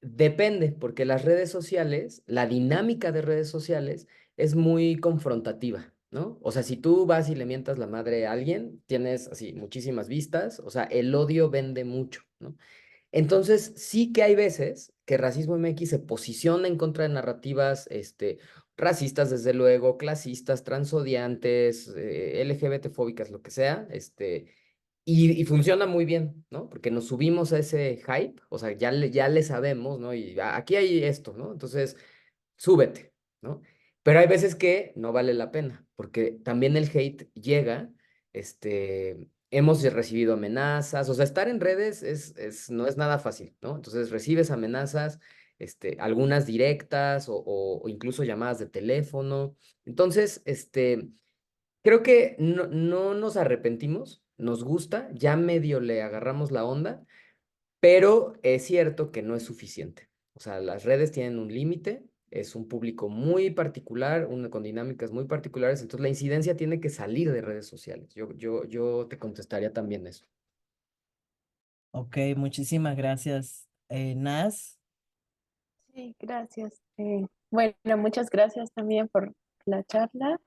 depende, porque las redes sociales, la dinámica de redes sociales es muy confrontativa, ¿no? O sea, si tú vas y le mientas la madre a alguien, tienes así muchísimas vistas, o sea, el odio vende mucho, ¿no? Entonces, sí que hay veces que Racismo MX se posiciona en contra de narrativas, racistas, desde luego, clasistas, transodiantes, LGBT-fóbicas, lo que sea, y funciona muy bien, ¿no? Porque nos subimos a ese hype, o sea, ya le sabemos, ¿no? Y aquí hay esto, ¿no? Entonces, súbete, ¿no? Pero hay veces que no vale la pena, porque también el hate llega, hemos recibido amenazas, o sea, estar en redes no es nada fácil, ¿no? Entonces recibes amenazas, algunas directas o incluso llamadas de teléfono. Entonces, creo que no nos arrepentimos, nos gusta, ya medio le agarramos la onda, pero es cierto que no es suficiente. O sea, las redes tienen un límite, es un público muy particular, con dinámicas muy particulares, entonces la incidencia tiene que salir de redes sociales. Yo te contestaría también eso. Ok, muchísimas gracias, Nas. Sí, gracias. Bueno, muchas gracias también por la charla.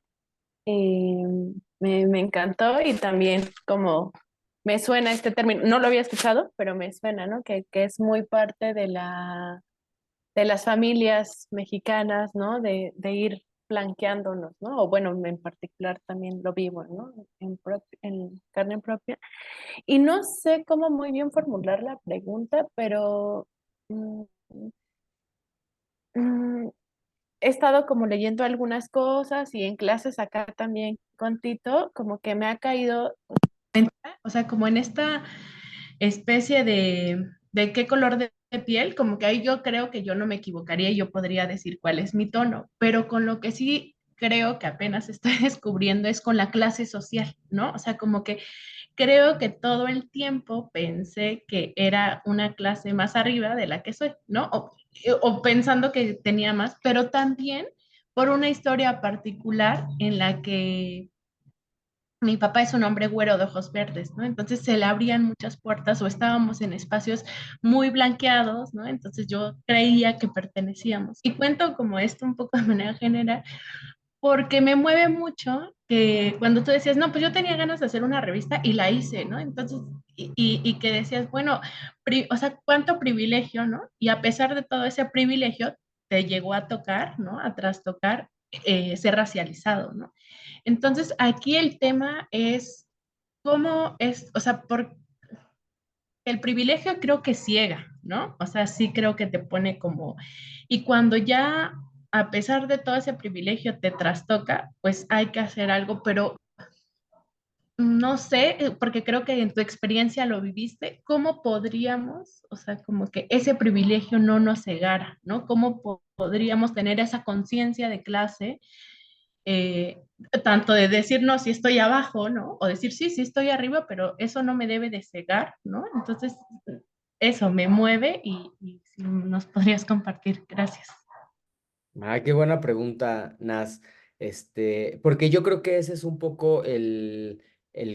Eh, me encantó y también como me suena este término, no lo había escuchado, pero me suena, ¿no? Que es muy parte de de las familias mexicanas, ¿no? De ir blanqueándonos, ¿no? O bueno, en particular también lo vivo, ¿no? En carne propia. Y no sé cómo muy bien formular la pregunta, pero mm, mm, he estado como leyendo algunas cosas y en clases acá también con Tito, como que me ha caído, o sea, como en esta especie de qué color de piel, como que ahí yo creo que yo no me equivocaría y yo podría decir cuál es mi tono, pero con lo que sí creo que apenas estoy descubriendo es con la clase social, ¿no? O sea, como que creo que todo el tiempo pensé que era una clase más arriba de la que soy, ¿no? O pensando que tenía más, pero también por una historia particular en la que mi papá es un hombre güero de ojos verdes, ¿no? Entonces se le abrían muchas puertas o estábamos en espacios muy blanqueados, ¿no? Entonces yo creía que pertenecíamos. Y cuento como esto un poco de manera general, porque me mueve mucho que cuando tú decías, no, pues yo tenía ganas de hacer una revista y la hice, ¿no? Entonces, y que decías, bueno, o sea, cuánto privilegio, ¿no? Y a pesar de todo ese privilegio, te llegó a tocar, ¿no? A trastocar ser racializado, ¿no? Entonces, aquí el tema es cómo es, o sea, por el privilegio creo que ciega, ¿no? O sea, sí creo que te pone como, y cuando ya, a pesar de todo ese privilegio, te trastoca, pues hay que hacer algo, pero no sé, porque creo que en tu experiencia lo viviste, ¿cómo podríamos, o sea, como que ese privilegio no nos cegara, ¿no? ¿Cómo podríamos tener esa conciencia de clase? eh, Tanto de decir, no, si estoy abajo, ¿no? O decir, sí, sí estoy arriba, pero eso no me debe de cegar, ¿no? Entonces, eso me mueve y si nos podrías compartir. Gracias. Ah, qué buena pregunta, Nas. Porque yo creo que ese es un poco el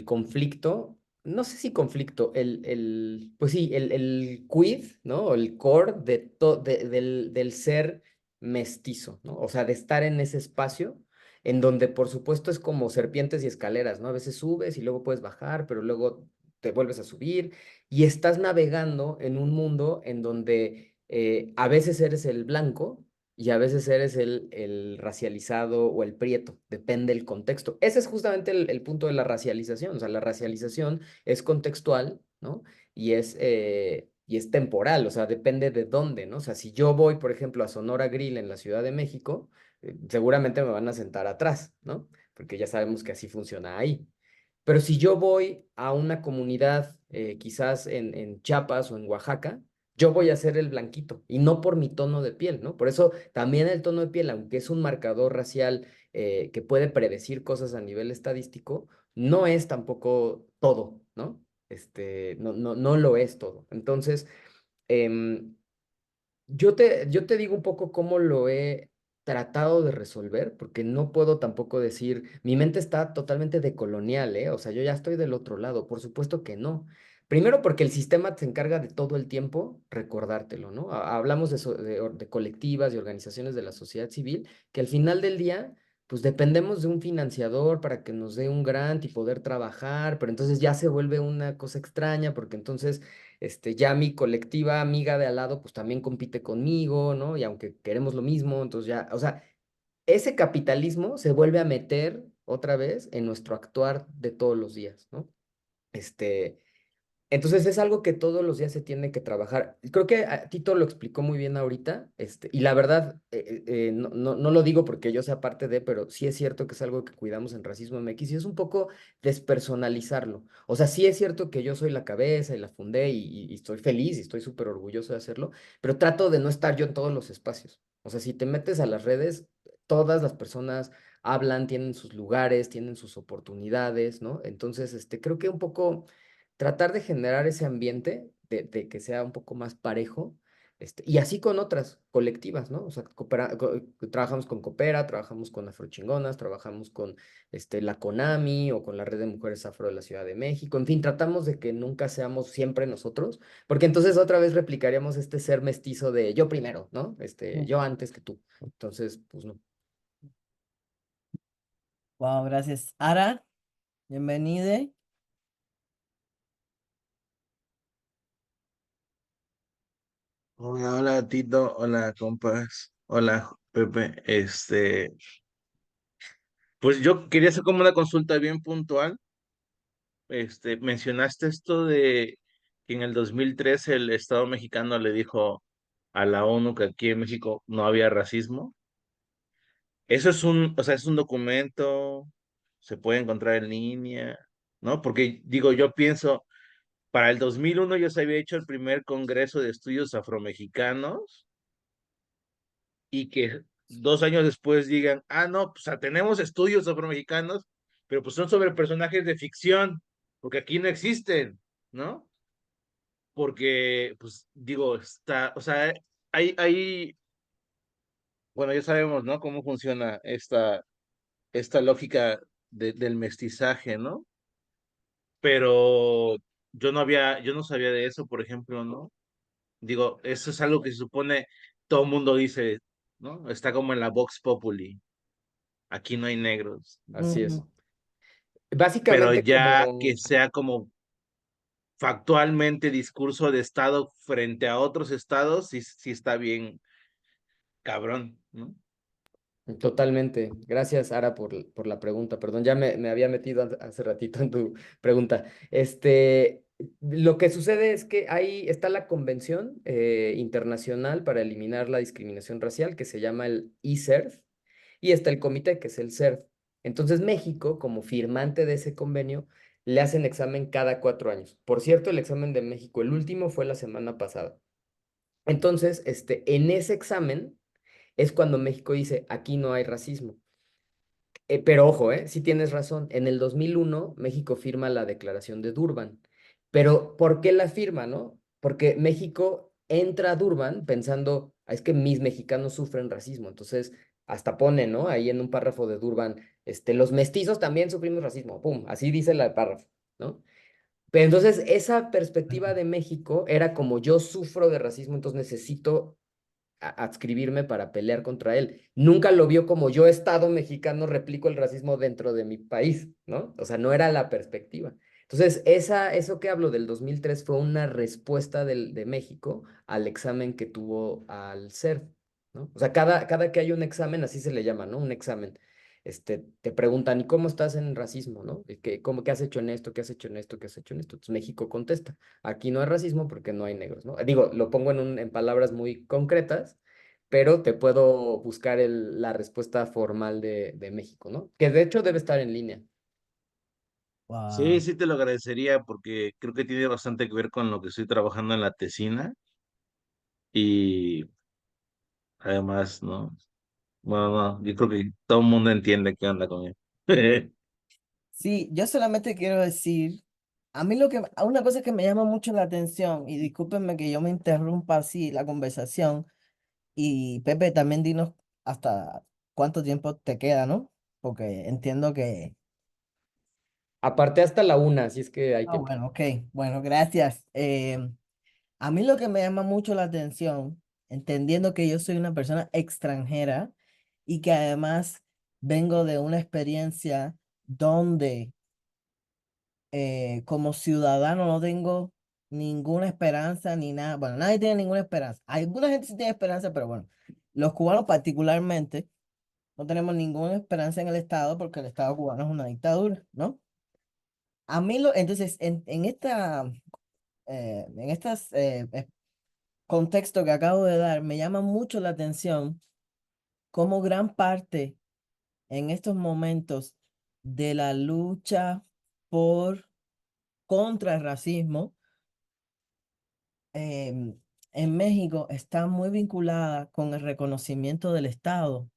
conflicto, no sé si conflicto, pues sí, el quid, ¿no? O el core del ser mestizo, ¿no? O sea, de estar en ese espacio en donde, por supuesto, es como serpientes y escaleras, ¿no? A veces subes y luego puedes bajar, pero luego te vuelves a subir y estás navegando en un mundo en donde a veces eres el blanco y a veces eres el racializado o el prieto, depende del contexto. Ese es justamente el punto de la racialización, o sea, la racialización es contextual, ¿no? Y y es temporal, o sea, depende de dónde, ¿no? O sea, si yo voy, por ejemplo, a Sonora Grill en la Ciudad de México, seguramente me van a sentar atrás, ¿no? Porque ya sabemos que así funciona ahí. Pero si yo voy a una comunidad, quizás en Chiapas o en Oaxaca, yo voy a ser el blanquito y no por mi tono de piel, ¿no? Por eso también el tono de piel, aunque es un marcador racial que puede predecir cosas a nivel estadístico, no es tampoco todo, ¿no? No lo es todo. Entonces, em, yo te digo un poco cómo lo he tratado de resolver, porque no puedo tampoco decir, mi mente está totalmente decolonial, ¿eh? O sea, yo ya estoy del otro lado, por supuesto que no. Primero porque el sistema se encarga de todo el tiempo recordártelo, ¿no? Hablamos de colectivas y organizaciones de la sociedad civil, que al final del día, pues dependemos de un financiador para que nos dé un grant y poder trabajar, pero entonces ya se vuelve una cosa extraña, porque entonces ya mi colectiva amiga de al lado, pues también compite conmigo, ¿no? Y aunque queremos lo mismo, entonces ya, o sea, ese capitalismo se vuelve a meter otra vez en nuestro actuar de todos los días, ¿no? Este, entonces es algo que todos los días se tiene que trabajar. Creo que Tito lo explicó muy bien ahorita, y la verdad, no lo digo porque yo sea parte de, pero sí es cierto que es algo que cuidamos en Racismo MX y es un poco despersonalizarlo. O sea, sí es cierto que yo soy la cabeza y la fundé y estoy feliz y estoy súper orgulloso de hacerlo, pero trato de no estar yo en todos los espacios. O sea, si te metes a las redes, todas las personas hablan, tienen sus lugares, tienen sus oportunidades, ¿no? Entonces, creo que un poco tratar de generar ese ambiente de que sea un poco más parejo, y así con otras colectivas, ¿no? O sea, trabajamos con Coopera, trabajamos con Afrochingonas, trabajamos con la CONAMI o con la Red de Mujeres Afro de la Ciudad de México, en fin, tratamos de que nunca seamos siempre nosotros, porque entonces otra vez replicaríamos este ser mestizo de yo primero, ¿no? Yo antes que tú. Entonces, pues no. Wow, gracias. Ara, bienvenida. Hola, hola Tito, hola compas, hola Pepe. Pues yo quería hacer como una consulta bien puntual. Mencionaste esto de que en el 2003 el Estado mexicano le dijo a la ONU que aquí en México no había racismo. Eso es o sea, es un documento, se puede encontrar en línea, ¿no? Porque digo, yo pienso, para el 2001 ya se había hecho el primer Congreso de Estudios Afromexicanos y que 2 años después digan, ah, no, pues tenemos estudios afromexicanos, pero pues son sobre personajes de ficción, porque aquí no existen, ¿no? Porque, pues digo, o sea, hay, bueno, ya sabemos, ¿no? Cómo funciona esta lógica del mestizaje, ¿no? Pero yo no sabía de eso, por ejemplo, ¿no? Digo, eso es algo que se supone todo el mundo dice, ¿no? Está como en la Vox Populi. Aquí no hay negros, Así es. Ujú. pero Básicamente ya que como sea como factualmente discurso de Estado frente a otros estados, sí, sí está bien cabrón, ¿no? Totalmente. Gracias, Ara, por la pregunta. Perdón, ya me había metido hace ratito en tu pregunta. Lo que sucede es que ahí está la Convención Internacional para Eliminar la Discriminación Racial, que se llama el ICERF, y está el comité, que es el CERF. Entonces, México, como firmante de ese convenio, le hacen examen cada 4 años. Por cierto, el examen de México, el último fue la semana pasada. Entonces, en ese examen es cuando México dice, aquí no hay racismo. Pero ojo, sí tienes razón, en el 2001 México firma la Declaración de Durban. Pero ¿por qué la firma, no? Porque México entra a Durban pensando, "Ah, es que mis mexicanos sufren racismo". Entonces, hasta pone, ¿no? Ahí en un párrafo de Durban, los mestizos también sufrimos racismo, pum, así dice el párrafo, ¿no? Pero entonces esa perspectiva de México era como yo sufro de racismo, entonces necesito adscribirme para pelear contra él. Nunca lo vio como yo, Estado mexicano, replico el racismo dentro de mi país, ¿no? O sea, no era la perspectiva. Entonces, eso que hablo del 2003 fue una respuesta de México al examen que tuvo al CERF, ¿no? O sea, cada que hay un examen, así se le llama, ¿no? Un examen. te preguntan, ¿y cómo estás en racismo, no? ¿Qué has hecho en esto? ¿Qué has hecho en esto? ¿Qué has hecho en esto? Entonces México contesta, aquí no hay racismo porque no hay negros, ¿no? Digo, lo pongo en palabras muy concretas, pero te puedo buscar la respuesta formal de México, ¿no? Que de hecho debe estar en línea. Sí, Wow. sí te lo agradecería porque creo que tiene bastante que ver con lo que estoy trabajando en la tesina y además, ¿no? Bueno, no, yo creo que todo el mundo entiende qué onda con él. Sí, yo solamente quiero decir, a mí una cosa que me llama mucho la atención, y discúlpenme que yo me interrumpa así la conversación, y Pepe, también dinos hasta cuánto tiempo te queda, ¿no? Porque entiendo que... Aparte hasta la 1, así es que hay Ah, tiempo. bueno, ok, bueno, gracias. A mí lo que me llama mucho la atención, entendiendo que yo soy una persona extranjera y que además vengo de una experiencia donde como ciudadano no tengo ninguna esperanza ni nada. Bueno, nadie tiene ninguna esperanza. Alguna gente sí tiene esperanza, pero bueno, los cubanos particularmente no tenemos ninguna esperanza en el Estado porque el Estado cubano es una dictadura, ¿no? Entonces, en estas contexto que acabo de dar, me llama mucho la atención cómo gran parte en estos momentos de la lucha por contra el racismo em, en México está muy vinculada con el reconocimiento del Estado.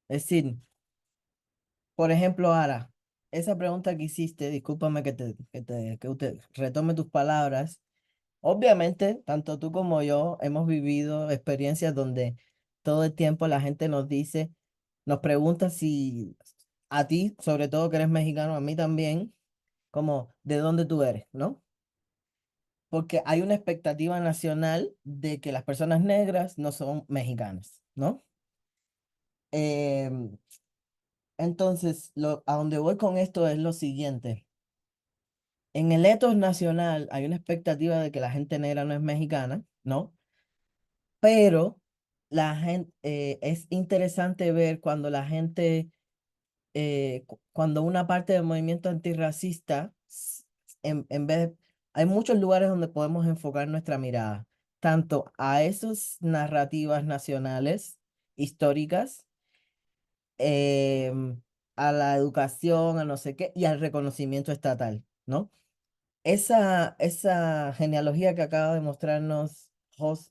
Es decir, por ejemplo, Ara, esa pregunta que hiciste, discúlpame que retome tus palabras. Obviamente, tanto tú como yo hemos vivido experiencias donde todo el tiempo la gente nos dice, nos pregunta si a ti, sobre todo que eres mexicano, a mí también, como de dónde tú eres, ¿no? Porque hay una expectativa nacional de que las personas negras no son mexicanas, ¿no? Em, entonces, a donde voy con esto es lo siguiente. En el etos nacional hay una expectativa de que la gente negra no es mexicana, ¿no? Pero la gente, es interesante ver cuando la gente, cuando una parte del movimiento antirracista, en vez, hay muchos lugares donde podemos enfocar nuestra mirada, tanto a esas narrativas nacionales, históricas, em, a la educación, a no sé qué, y al reconocimiento estatal, ¿no? Esa genealogía que acaba de mostrarnos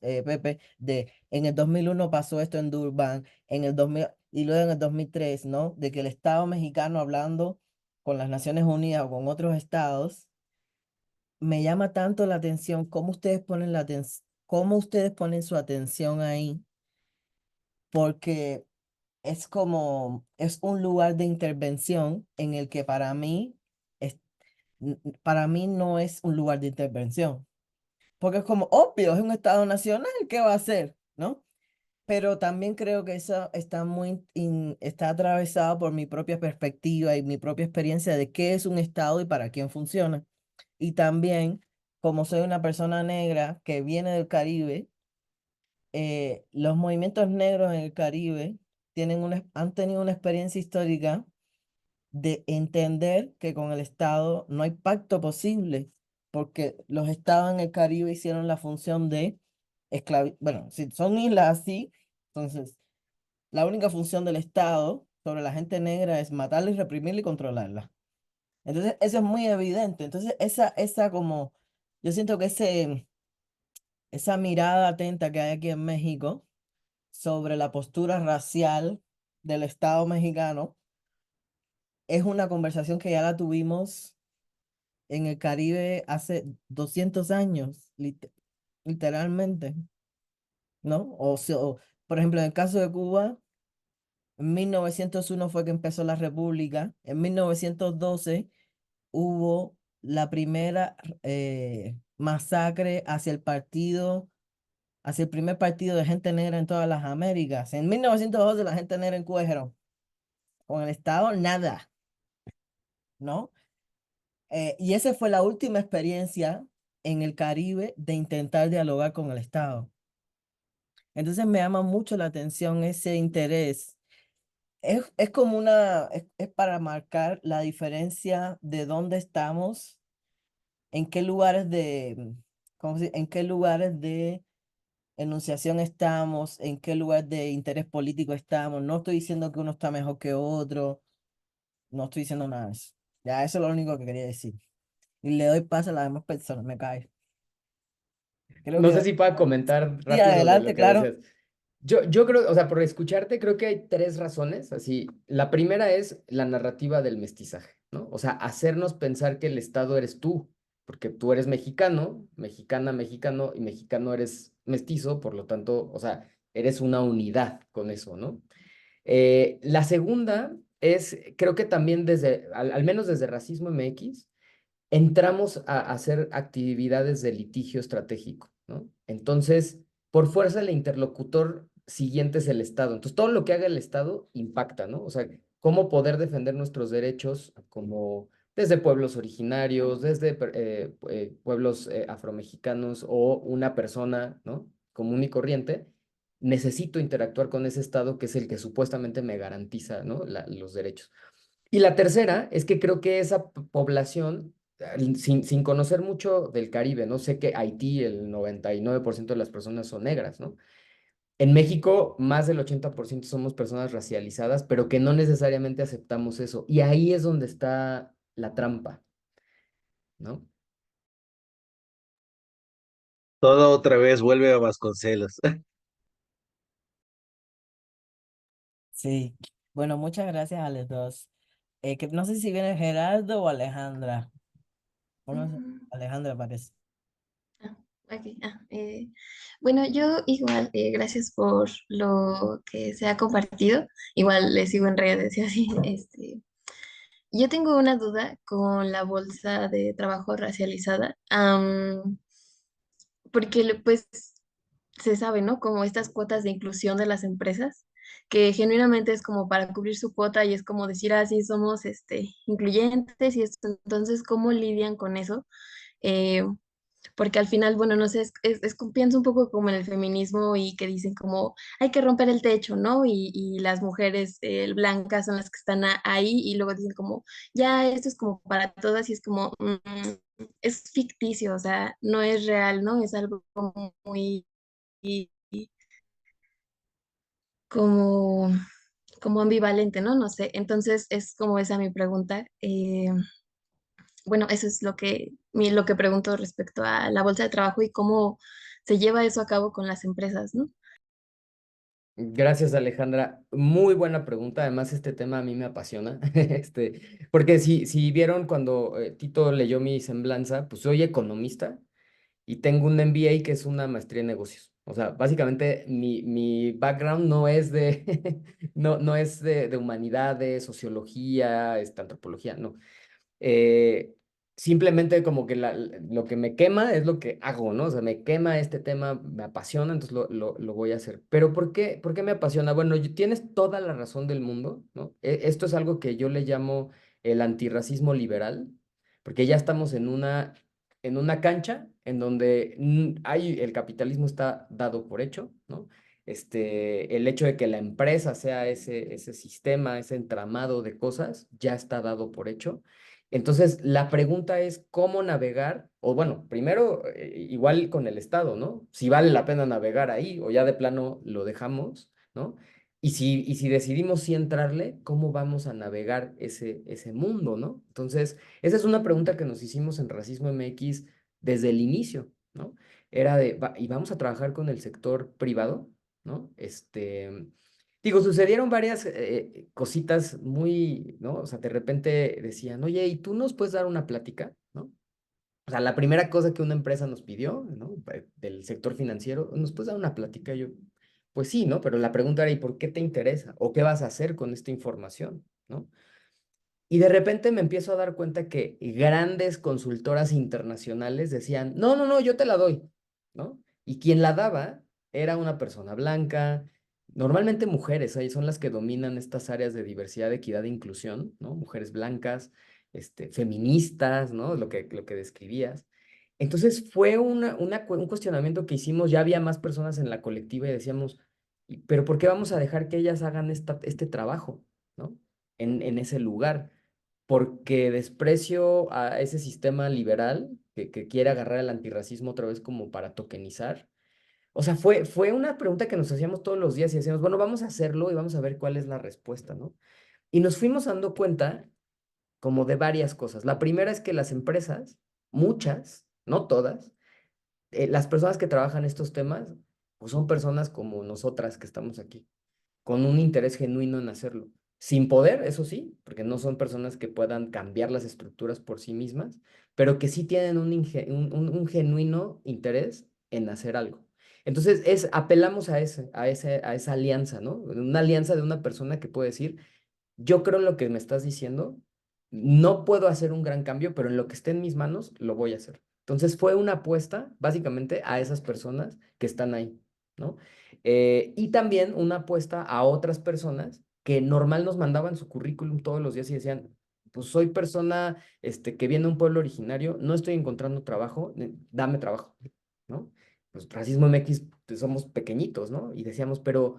Pepe, de en el 2001 pasó esto en Durban, en el 2000, y luego en el 2003, ¿no? De que el Estado mexicano hablando con las Naciones Unidas o con otros estados, me llama tanto la atención cómo ustedes ponen cómo ustedes ponen su atención ahí, porque es un lugar de intervención en el que para mí no es un lugar de intervención. Porque es como obvio, es un Estado nacional, ¿qué va a hacer? ¿No? Pero también creo que eso está atravesado por mi propia perspectiva y mi propia experiencia de qué es un Estado y para quién funciona. Y también, como soy una persona negra que viene del Caribe, los movimientos negros en el Caribe han tenido una experiencia histórica de entender que con el Estado no hay pacto posible, porque los estados en el Caribe hicieron la función de bueno, si son islas así, entonces la única función del Estado sobre la gente negra es matarla y reprimirla y controlarla. Entonces, eso es muy evidente. Entonces, yo siento que esa mirada atenta que hay aquí en México sobre la postura racial del Estado mexicano es una conversación que ya la tuvimos en el Caribe hace 200 años, literalmente, ¿no? Por ejemplo, en el caso de Cuba, en 1901 fue que empezó la República, en 1912 hubo la primera masacre hacia el primer partido de gente negra en todas las Américas. En 1912 la gente negra en Cuba dijeron, con el Estado, nada, ¿no? Y esa fue la última experiencia en el Caribe de intentar dialogar con el Estado. Entonces me llama mucho la atención ese interés Es como es para marcar la diferencia de dónde estamos, en qué lugares en qué lugares de enunciación estamos, en qué lugar de interés político estamos. No estoy diciendo que uno está mejor que otro, no estoy diciendo nada de eso. Ya, eso es lo único que quería decir. Y le doy paso a las demás personas, me cae. Creo No que... sé si pueda comentar Sí, rápido de lo adelante, que claro. decías. Yo creo, o sea, por escucharte, creo que hay tres razones, así. La primera es la narrativa del mestizaje, ¿no? O sea, hacernos pensar que el Estado eres tú, porque tú eres mexicano, mexicana, mexicano, y mexicano eres mestizo, por lo tanto, o sea, eres una unidad con eso, ¿no? La segunda es, creo que también al menos desde Racismo MX, entramos a hacer actividades de litigio estratégico, ¿no? Entonces, por fuerza, el interlocutor siguiente es el Estado. Entonces, todo lo que haga el Estado impacta, ¿no? O sea, cómo poder defender nuestros derechos como desde pueblos originarios, desde pueblos afromexicanos o una persona, ¿no? Común y corriente. Necesito interactuar con ese Estado que es el que supuestamente me garantiza, ¿no? Los derechos. Y la tercera es que creo que esa población, sin conocer mucho del Caribe, no sé que Haití, el 99% de las personas son negras, ¿no? En México, más del 80% somos personas racializadas, pero que no necesariamente aceptamos eso. Y ahí es donde está la trampa, ¿no? Todo otra vez vuelve a Vasconcelos. Sí. Bueno, muchas gracias a los dos. Que no sé si viene Gerardo o Alejandra. O no sé, Mm, Alejandra parece. ah, ok, bueno, yo igual, gracias por lo que se ha compartido. Igual le sigo en redes y así. Yo tengo una duda con la bolsa de trabajo racializada, porque pues se sabe, ¿no? Como estas cuotas de inclusión de las empresas, que genuinamente es como para cubrir su cuota y es como decir, así somos incluyentes y esto. Entonces, ¿cómo lidian con eso? Eh, Porque al final, bueno, no sé, pienso un poco como en el feminismo y que dicen como hay que romper el techo, ¿no? Y las mujeres blancas son las que están ahí y luego dicen como, ya, esto es como para todas y es como, es ficticio, o sea, no es real, ¿no? Es algo como muy, como, como ambivalente, ¿no? No sé, entonces es como esa mi pregunta. Bueno, eso es lo que pregunto respecto a la bolsa de trabajo y cómo se lleva eso a cabo con las empresas, ¿no? Gracias, Alejandra. Muy buena pregunta. Además, este tema a mí me apasiona. Porque si vieron cuando Tito leyó mi semblanza, pues soy economista y tengo un MBA que es una maestría en negocios. O sea, básicamente mi background no es no es de humanidades, sociología, antropología, no. eh, Simplemente como que lo que me quema es lo que hago, ¿no? O sea, me quema este tema, me apasiona, entonces lo voy a hacer. Pero por qué me apasiona? Bueno, tienes toda la razón del mundo, ¿no? Esto es algo que yo le llamo el antirracismo liberal, porque ya estamos en una cancha en donde el capitalismo está dado por hecho, ¿no? El hecho de que la empresa sea ese sistema, ese entramado de cosas, ya está dado por hecho. Entonces, la pregunta es cómo navegar, o bueno, primero, igual con el Estado, ¿no? Si vale la pena navegar ahí o ya de plano lo dejamos, ¿no? Y si decidimos sí entrarle, ¿cómo vamos a navegar ese mundo, ¿no? Entonces, esa es una pregunta que nos hicimos en Racismo MX desde el inicio, ¿no? Era ¿y vamos a trabajar con el sector privado, ¿no? Digo, sucedieron varias cositas muy, ¿no? O sea, de repente decían, oye, ¿y tú nos puedes dar una plática, ¿no? O sea, la primera cosa que una empresa nos pidió, ¿no? Del sector financiero, ¿nos puedes dar una plática? Y yo, pues sí, ¿no? Pero la pregunta era, ¿y por qué te interesa? ¿O qué vas a hacer con esta información, ¿no? Y de repente me empiezo a dar cuenta que grandes consultoras internacionales decían, no, no, no, yo te la doy, ¿no? Y quien la daba era una persona blanca, normalmente mujeres, ahí son las que dominan estas áreas de diversidad, equidad e inclusión, ¿no? Mujeres blancas, feministas, ¿no? Lo que describías. Entonces fue un cuestionamiento que hicimos, ya había más personas en la colectiva y decíamos, pero ¿por qué vamos a dejar que ellas hagan este trabajo? ¿no? En ese lugar, porque desprecio a ese sistema liberal que quiere agarrar el antirracismo otra vez como para tokenizar. O sea, fue una pregunta que nos hacíamos todos los días y decíamos, bueno, vamos a hacerlo y vamos a ver cuál es la respuesta, ¿no? Y nos fuimos dando cuenta como de varias cosas. La primera es que las empresas, muchas, no todas, las personas que trabajan estos temas, pues son personas como nosotras que estamos aquí, con un interés genuino en hacerlo. Sin poder, eso sí, porque no son personas que puedan cambiar las estructuras por sí mismas, pero que sí tienen un genuino interés en hacer algo. Entonces, apelamos a esa alianza, ¿no? Una alianza de una persona que puede decir, yo creo en lo que me estás diciendo, no puedo hacer un gran cambio, pero en lo que esté en mis manos, lo voy a hacer. Entonces fue una apuesta básicamente a esas personas que están ahí, ¿no? Y también una apuesta a otras personas que normal nos mandaban su currículum todos los días y decían, pues soy persona que viene de un pueblo originario, no estoy encontrando trabajo, dame trabajo, ¿no? Pues Racismo MX pues, somos pequeñitos, ¿no? Y decíamos, pero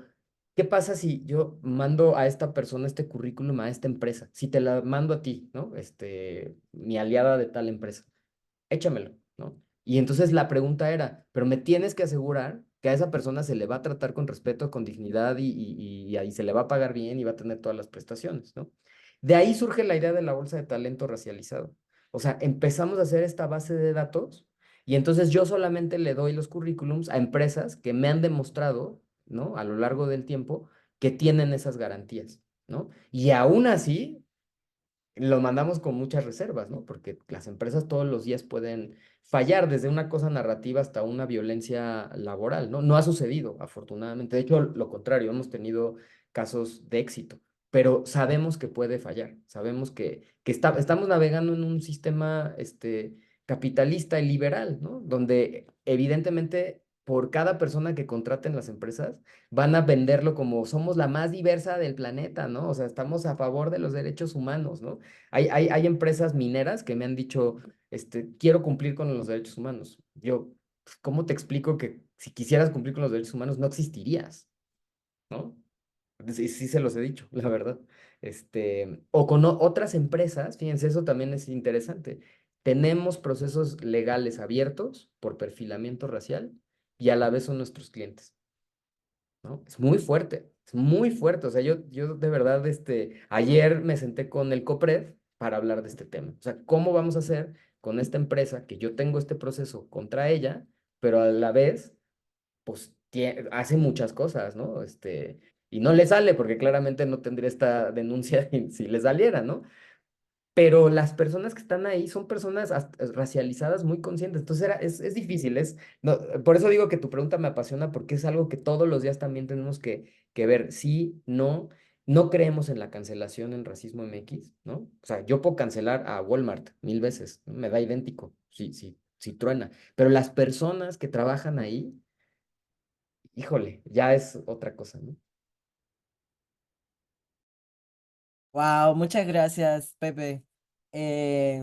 ¿qué pasa si yo mando a esta persona este currículum a esta empresa? Si te la mando a ti, ¿no? Mi aliada de tal empresa, échamelo, ¿no? Y entonces la pregunta era, pero me tienes que asegurar que a esa persona se le va a tratar con respeto, con dignidad y ahí se le va a pagar bien y va a tener todas las prestaciones, ¿no? De ahí surge la idea de la bolsa de talento racializado. O sea, empezamos a hacer esta base de datos y entonces yo solamente le doy los currículums a empresas que me han demostrado, ¿no? A lo largo del tiempo que tienen esas garantías, ¿no? Y aún así, lo mandamos con muchas reservas, ¿no? Porque las empresas todos los días pueden fallar desde una cosa narrativa hasta una violencia laboral, ¿no? No ha sucedido, afortunadamente. De hecho, lo contrario, hemos tenido casos de éxito, pero sabemos que puede fallar, sabemos que estamos navegando en un sistema capitalista y liberal, ¿no? Donde evidentemente por cada persona que contraten las empresas, van a venderlo como somos la más diversa del planeta, ¿no? O sea, estamos a favor de los derechos humanos, ¿no? Hay empresas mineras que me han dicho, quiero cumplir con los derechos humanos. Yo, pues, ¿cómo te explico que si quisieras cumplir con los derechos humanos no existirías, ¿no? Sí, sí se los he dicho, la verdad. O con otras empresas, fíjense, eso también es interesante. Tenemos procesos legales abiertos por perfilamiento racial y a la vez son nuestros clientes, ¿no? Es muy fuerte, es muy fuerte. O sea, yo de verdad, ayer me senté con el COPRED para hablar de este tema. O sea, ¿cómo vamos a hacer con esta empresa que yo tengo este proceso contra ella, pero a la vez, pues, hace muchas cosas, ¿no? Y no le sale porque claramente no tendría esta denuncia si le saliera, ¿no? Pero las personas que están ahí son personas racializadas muy conscientes. Entonces es difícil, no, por eso digo que tu pregunta me apasiona porque es algo que todos los días también tenemos que ver. Sí, no, no creemos en la cancelación en Racismo MX, ¿no? O sea, yo puedo cancelar a Walmart 1000 veces, ¿no? Me da idéntico, sí, sí, sí truena. Pero las personas que trabajan ahí, híjole, ya es otra cosa, ¿no? Wow, muchas gracias, Pepe. Eh,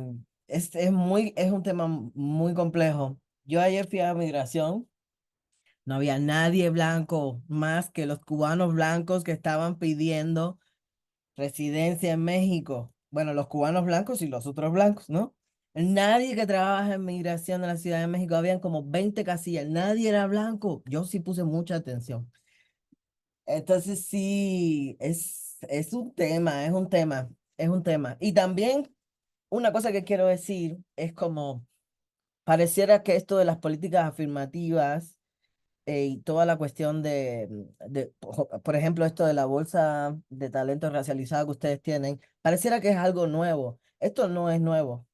es un tema muy complejo. Yo ayer fui a migración, no había nadie blanco más que los cubanos blancos que estaban pidiendo residencia en México. Bueno, los cubanos blancos y los otros blancos, ¿no? Nadie que trabaja en migración en la Ciudad de México, habían como 20 casillas, nadie era blanco. Yo sí puse mucha atención. Entonces sí, es un tema, es un tema, es un tema. Y también una cosa que quiero decir es como pareciera que esto de las políticas afirmativas y toda la cuestión por ejemplo, esto de la bolsa de talento racializado que ustedes tienen, pareciera que es algo nuevo. Esto no es nuevo.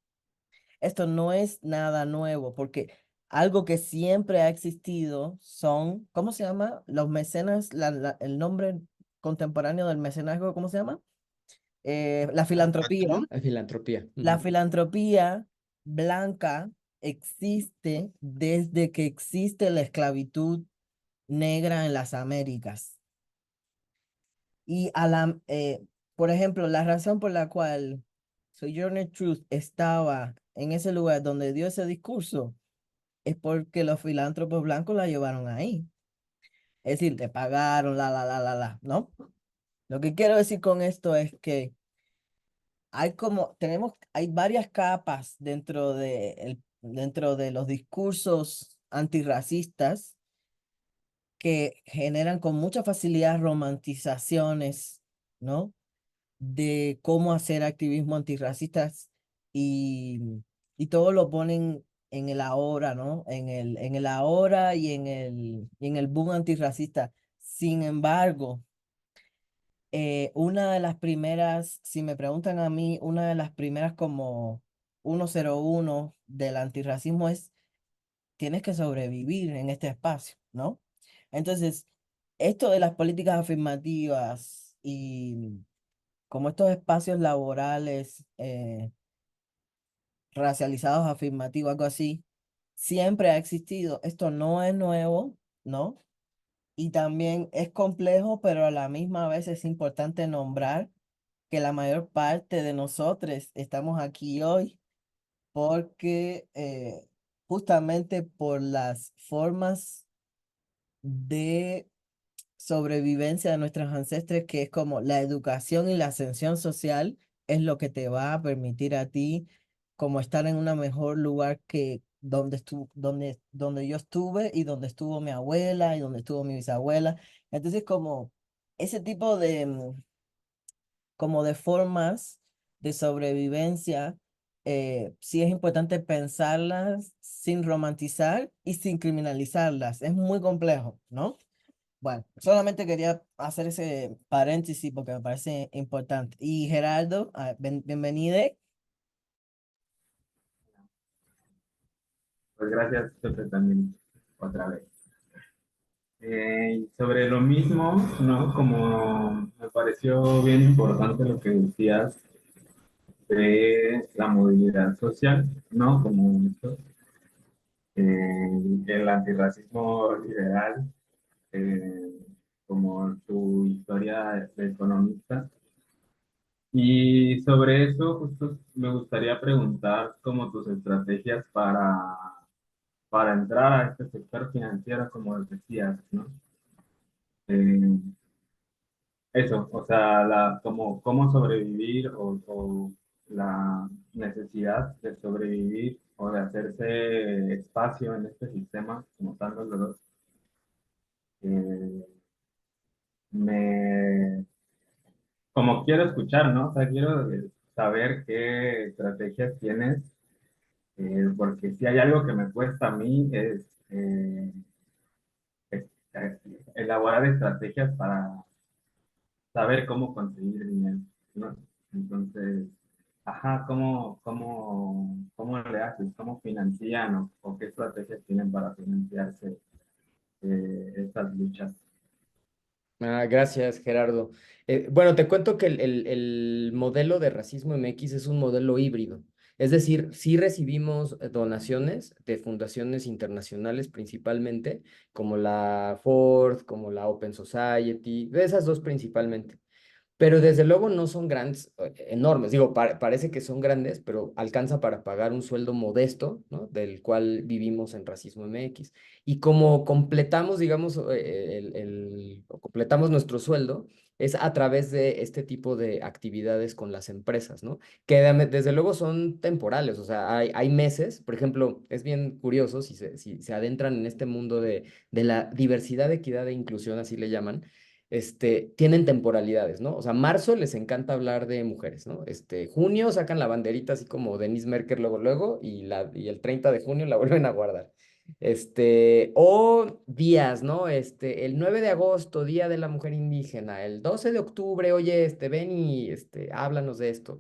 Esto no es nada nuevo, porque algo que siempre ha existido son, ¿cómo se llama? Los mecenas, el nombre contemporáneo del mecenazgo, ¿cómo se llama? La filantropía. La filantropía. La Ujú. filantropía blanca existe desde que existe la esclavitud negra en las Américas. Y por ejemplo, la razón por la cual Sojourner Truth estaba en ese lugar donde dio ese discurso es porque los filántropos blancos la llevaron ahí. Es decir, te pagaron, ¿no? Lo que quiero decir con esto es que hay varias capas dentro de los discursos antirracistas que generan con mucha facilidad romantizaciones, ¿no? De cómo hacer activismo antirracistas y, y todo lo ponen en el ahora, ¿no? En el ahora y en el boom antirracista. Sin embargo, una de las primeras, si me preguntan a mí, una de las primeras como 101 del antirracismo es, tienes que sobrevivir en este espacio, ¿no? Entonces, esto de las políticas afirmativas y como estos espacios laborales racializados afirmativos, algo así, siempre ha existido. Esto no es nuevo, ¿no? Y también es complejo, pero a la misma vez es importante nombrar que la mayor parte de nosotros estamos aquí hoy porque justamente por las formas de sobrevivencia de nuestros ancestres, que es como la educación y la ascensión social, es lo que te va a permitir a ti como estar en un mejor lugar que donde yo estuve y donde estuvo mi abuela y donde estuvo mi bisabuela. Entonces, como ese tipo de, como de formas de sobrevivencia, sí es importante pensarlas sin romantizar y sin criminalizarlas. Es muy complejo, ¿no? Bueno, solamente quería hacer ese paréntesis porque me parece importante. Y Gerardo, bienvenido. Pues gracias, Pepe, también otra vez. Sobre lo mismo, ¿no? Como me pareció bien importante lo que decías de la movilidad social, ¿no? Como esto, el antirracismo liberal, eh, como tu historia de economista. Y sobre eso, justo me gustaría preguntar como tus estrategias para entrar a este sector financiero, como decías, ¿no? Eh, Eso, o sea, cómo sobrevivir o la necesidad de sobrevivir o de hacerse espacio en este sistema, como tal los dos, eh, me, como quiero escuchar, ¿no? O sea, quiero saber qué estrategias tienes, porque si hay algo que me cuesta a mí es, es elaborar estrategias para saber cómo conseguir dinero, ¿no? Entonces, ajá, ¿cómo le haces? ¿Cómo financian o qué estrategias tienen para financiarse estas luchas? Gracias, Gerardo. Bueno, te cuento que el modelo de Racismo MX es un modelo híbrido. Es decir, sí recibimos donaciones de fundaciones internacionales principalmente, como la Ford, como la Open Society, de esas dos principalmente. Pero desde luego no son grandes, enormes. Digo, parece que son grandes, pero alcanza para pagar un sueldo modesto, ¿no? Del cual vivimos en Racismo MX. Y como completamos, digamos, o completamos nuestro sueldo, es a través de este tipo de actividades con las empresas, ¿no? Que desde luego son temporales, o sea, hay meses, por ejemplo, es bien curioso si se adentran en este mundo de la diversidad, equidad e inclusión, así le llaman, tienen temporalidades, ¿no? O sea, marzo les encanta hablar de mujeres, ¿no? Junio sacan la banderita así como Denise Merker luego, luego, y el 30 de junio la vuelven a guardar. O días, ¿no? El 9 de agosto, Día de la Mujer Indígena, el 12 de octubre, oye, ven y, háblanos de esto.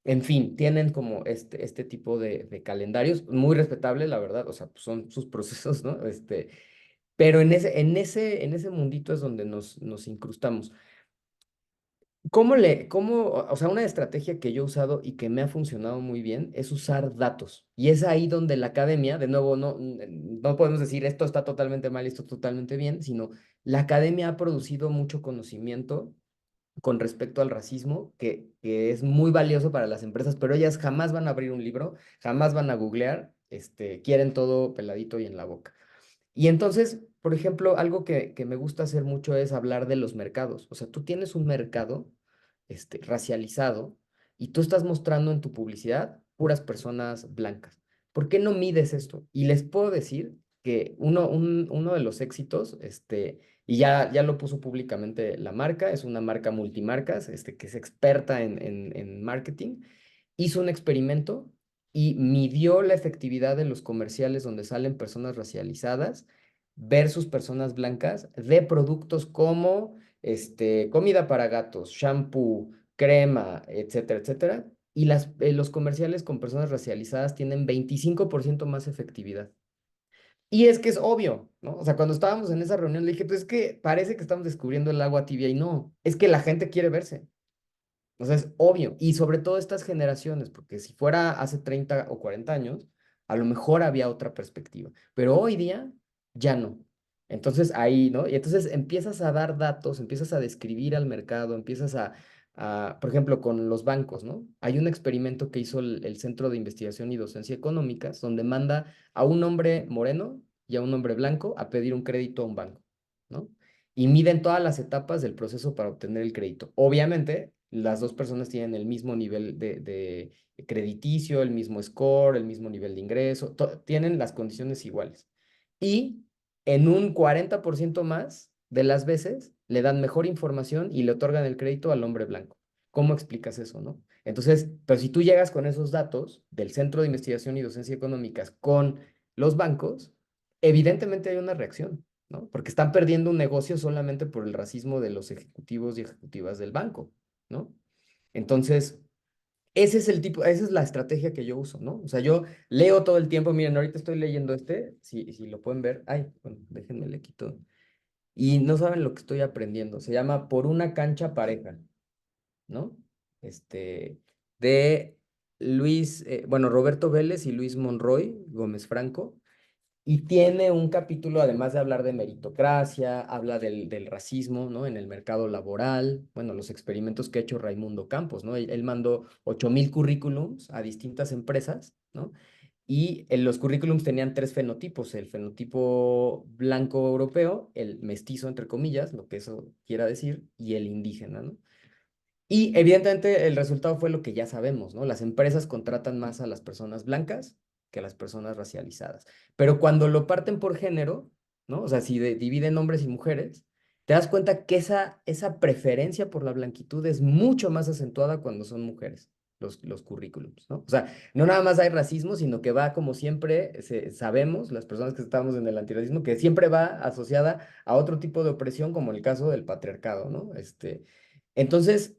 En fin, tienen como este tipo de calendarios, muy respetable, la verdad, o sea, pues son sus procesos, ¿no? Pero en ese mundito es donde nos incrustamos. O sea, una estrategia que yo he usado y que me ha funcionado muy bien es usar datos. Y es ahí donde la academia, de nuevo, no podemos decir esto está totalmente mal, esto totalmente bien, sino la academia ha producido mucho conocimiento con respecto al racismo, que es muy valioso para las empresas, pero ellas jamás van a abrir un libro, jamás van a googlear, quieren todo peladito y en la boca. Y entonces, por ejemplo, algo que me gusta hacer mucho es hablar de los mercados. O sea, tú tienes un mercado racializado y tú estás mostrando en tu publicidad puras personas blancas. ¿Por qué no mides esto? Y les puedo decir que uno de los éxitos, y ya lo puso públicamente la marca, es una marca multimarcas, que es experta en marketing, hizo un experimento y midió la efectividad de los comerciales donde salen personas racializadas versus personas blancas de productos como comida para gatos, shampoo, crema, etcétera, etcétera. Y los comerciales con personas racializadas tienen 25% más efectividad. Y es que es obvio, ¿no? O sea, cuando estábamos en esa reunión le dije, pues es que parece que estamos descubriendo el agua tibia y no, es que la gente quiere verse. O sea, es obvio. Y sobre todo estas generaciones, porque si fuera hace 30 o 40 años, a lo mejor había otra perspectiva. Pero hoy día ya no. Entonces ahí, ¿no? Y entonces empiezas a dar datos, empiezas a describir al mercado, empiezas por ejemplo, con los bancos, ¿no? Hay un experimento que hizo el Centro de Investigación y Docencia Económicas, donde manda a un hombre moreno y a un hombre blanco a pedir un crédito a un banco, ¿no? Y miden todas las etapas del proceso para obtener el crédito. Obviamente, las dos personas tienen el mismo nivel de crediticio, el mismo score, el mismo nivel de ingreso, tienen las condiciones iguales. Y en un 40% más de las veces le dan mejor información y le otorgan el crédito al hombre blanco. ¿Cómo explicas eso, no? Entonces, pero si tú llegas con esos datos del Centro de Investigación y Docencia Económicas con los bancos, evidentemente hay una reacción, ¿no? Porque están perdiendo un negocio solamente por el racismo de los ejecutivos y ejecutivas del banco, ¿no? Entonces, ese es el tipo, esa es la estrategia que yo uso, ¿no? O sea, yo leo todo el tiempo, miren, ahorita estoy leyendo si lo pueden ver, ay, bueno, déjenme le quito. Y no saben lo que estoy aprendiendo, se llama Por una cancha pareja, ¿no? De Roberto Vélez y Luis Monroy Gómez Franco. Y tiene un capítulo, además de hablar de meritocracia, habla del racismo, ¿no? En el mercado laboral, bueno, los experimentos que ha hecho Raimundo Campos, ¿no? Él mandó 8,000 currículums a distintas empresas, ¿no? Y en los currículums tenían 3 fenotipos, el fenotipo blanco europeo, el mestizo, entre comillas, lo que eso quiera decir, y el indígena, ¿no? Y evidentemente el resultado fue lo que ya sabemos, ¿no? Las empresas contratan más a las personas blancas que a las personas racializadas. Pero cuando lo parten por género, ¿no? O sea, si dividen hombres y mujeres, te das cuenta que esa preferencia por la blanquitud es mucho más acentuada cuando son mujeres, los currículums, ¿no? O sea, no nada más hay racismo, sino que va como siempre, sabemos, las personas que estamos en el antirracismo, que siempre va asociada a otro tipo de opresión, como el caso del patriarcado, ¿no? Entonces,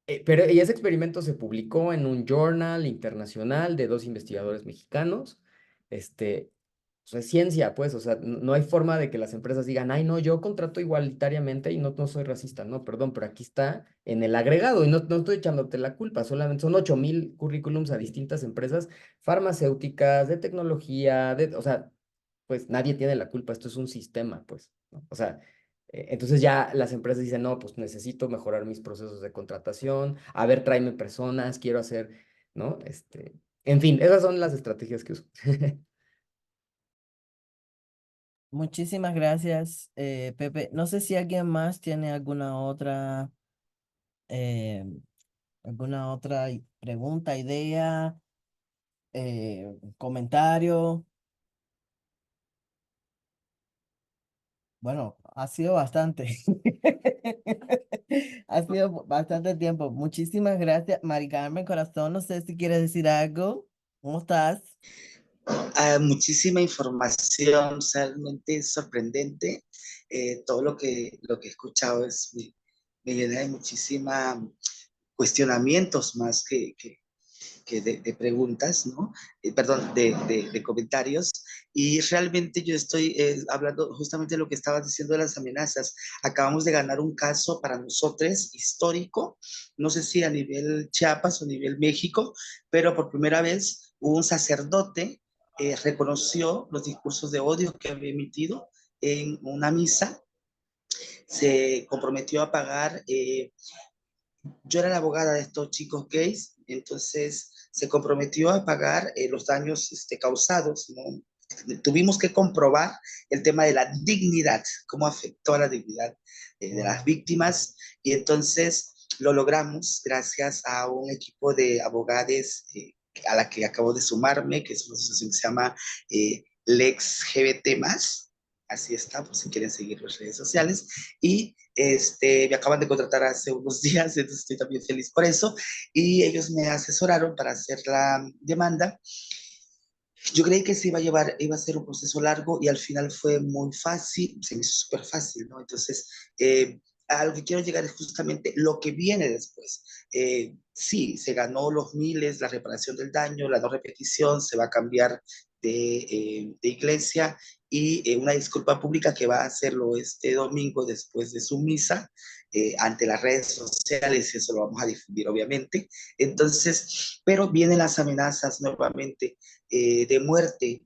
y ese experimento se publicó en un journal internacional de 2 investigadores mexicanos. O sea, es ciencia, pues, o sea, no hay forma de que las empresas digan, ay, no, yo contrato igualitariamente y no soy racista. No, perdón, pero aquí está en el agregado y no estoy echándote la culpa, solamente son 8,000 currículums a distintas empresas farmacéuticas, de tecnología, o sea, pues nadie tiene la culpa, esto es un sistema, pues, ¿no? O sea, entonces ya las empresas dicen, no, pues necesito mejorar mis procesos de contratación, a ver, tráeme personas, quiero hacer, ¿no? En fin, esas son las estrategias que uso. Muchísimas gracias, Pepe. No sé si alguien más tiene eh, alguna otra pregunta, idea, comentario. Bueno, ha sido bastante. Ha sido bastante tiempo. Muchísimas gracias, Mari Carmen Corazón. No sé si quieres decir algo. ¿Cómo estás? Muchísima información, realmente sorprendente. Todo lo que he escuchado me llena de muchísima cuestionamientos más que de preguntas, ¿no? Perdón, de comentarios. Y realmente yo estoy hablando justamente de lo que estabas diciendo de las amenazas. Acabamos de ganar un caso para nosotros histórico, no sé si a nivel Chiapas o a nivel México, pero por primera vez un sacerdote reconoció los discursos de odio que había emitido en una misa, se comprometió a pagar yo era la abogada de estos chicos gays, entonces se comprometió a pagar los daños causados, ¿no? tuvimos que comprobar el tema de la dignidad, cómo afectó a la dignidad de las víctimas, y entonces lo logramos gracias a un equipo de abogados a la que acabo de sumarme, que es una asociación que se llama Lex GBT+, así está, por si quieren seguir las redes sociales, y me acaban de contratar hace unos días, entonces estoy también feliz por eso, y ellos me asesoraron para hacer la demanda. Yo creí que se iba a llevar, iba a ser un proceso largo y al final fue muy fácil, se me hizo súper fácil, ¿no? Entonces, a lo que quiero llegar es justamente lo que viene después. Sí, se ganó los miles, la reparación del daño, la no repetición, se va a cambiar de iglesia y una disculpa pública que va a hacerlo este domingo después de su misa ante las redes sociales, y eso lo vamos a difundir obviamente. Entonces, pero vienen las amenazas nuevamente de muerte,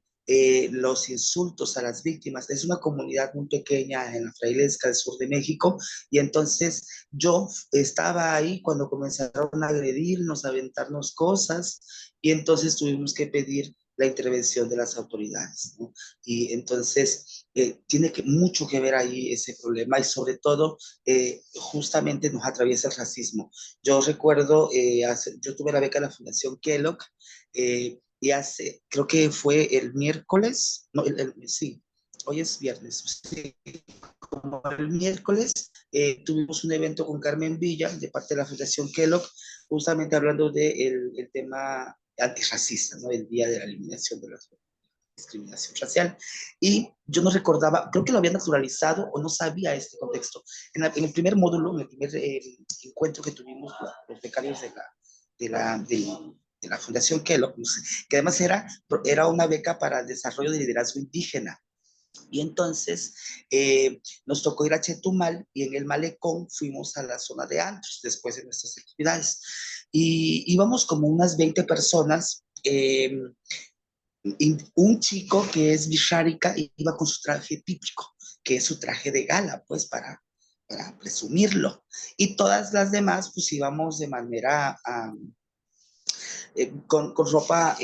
los insultos a las víctimas. Es una comunidad muy pequeña en la Frailesca del sur de México y entonces yo estaba ahí cuando comenzaron a agredirnos, a aventarnos cosas y entonces tuvimos que pedir la intervención de las autoridades, ¿no? Y entonces tiene mucho que ver ahí ese problema y sobre todo justamente nos atraviesa el racismo. Yo recuerdo, yo tuve la beca de la Fundación Kellogg y creo que fue el miércoles, no, sí, hoy es viernes, sí, como el miércoles tuvimos un evento con Carmen Villa de parte de la Fundación Kellogg, justamente hablando del el tema antirracista, ¿no? El día de la eliminación de la discriminación racial. Y yo no recordaba, creo que lo había naturalizado o no sabía este contexto. En el primer módulo, en el primer encuentro que tuvimos los becarios de la Fundación Kellogg, que además era una beca para el desarrollo de liderazgo indígena. Y entonces nos tocó ir a Chetumal y en el malecón fuimos a la zona de antros después de nuestras actividades. Y íbamos como unas 20 personas. Y un chico que es Visharika iba con su traje típico, que es su traje de gala, pues para presumirlo. Y todas las demás, pues íbamos de manera con ropa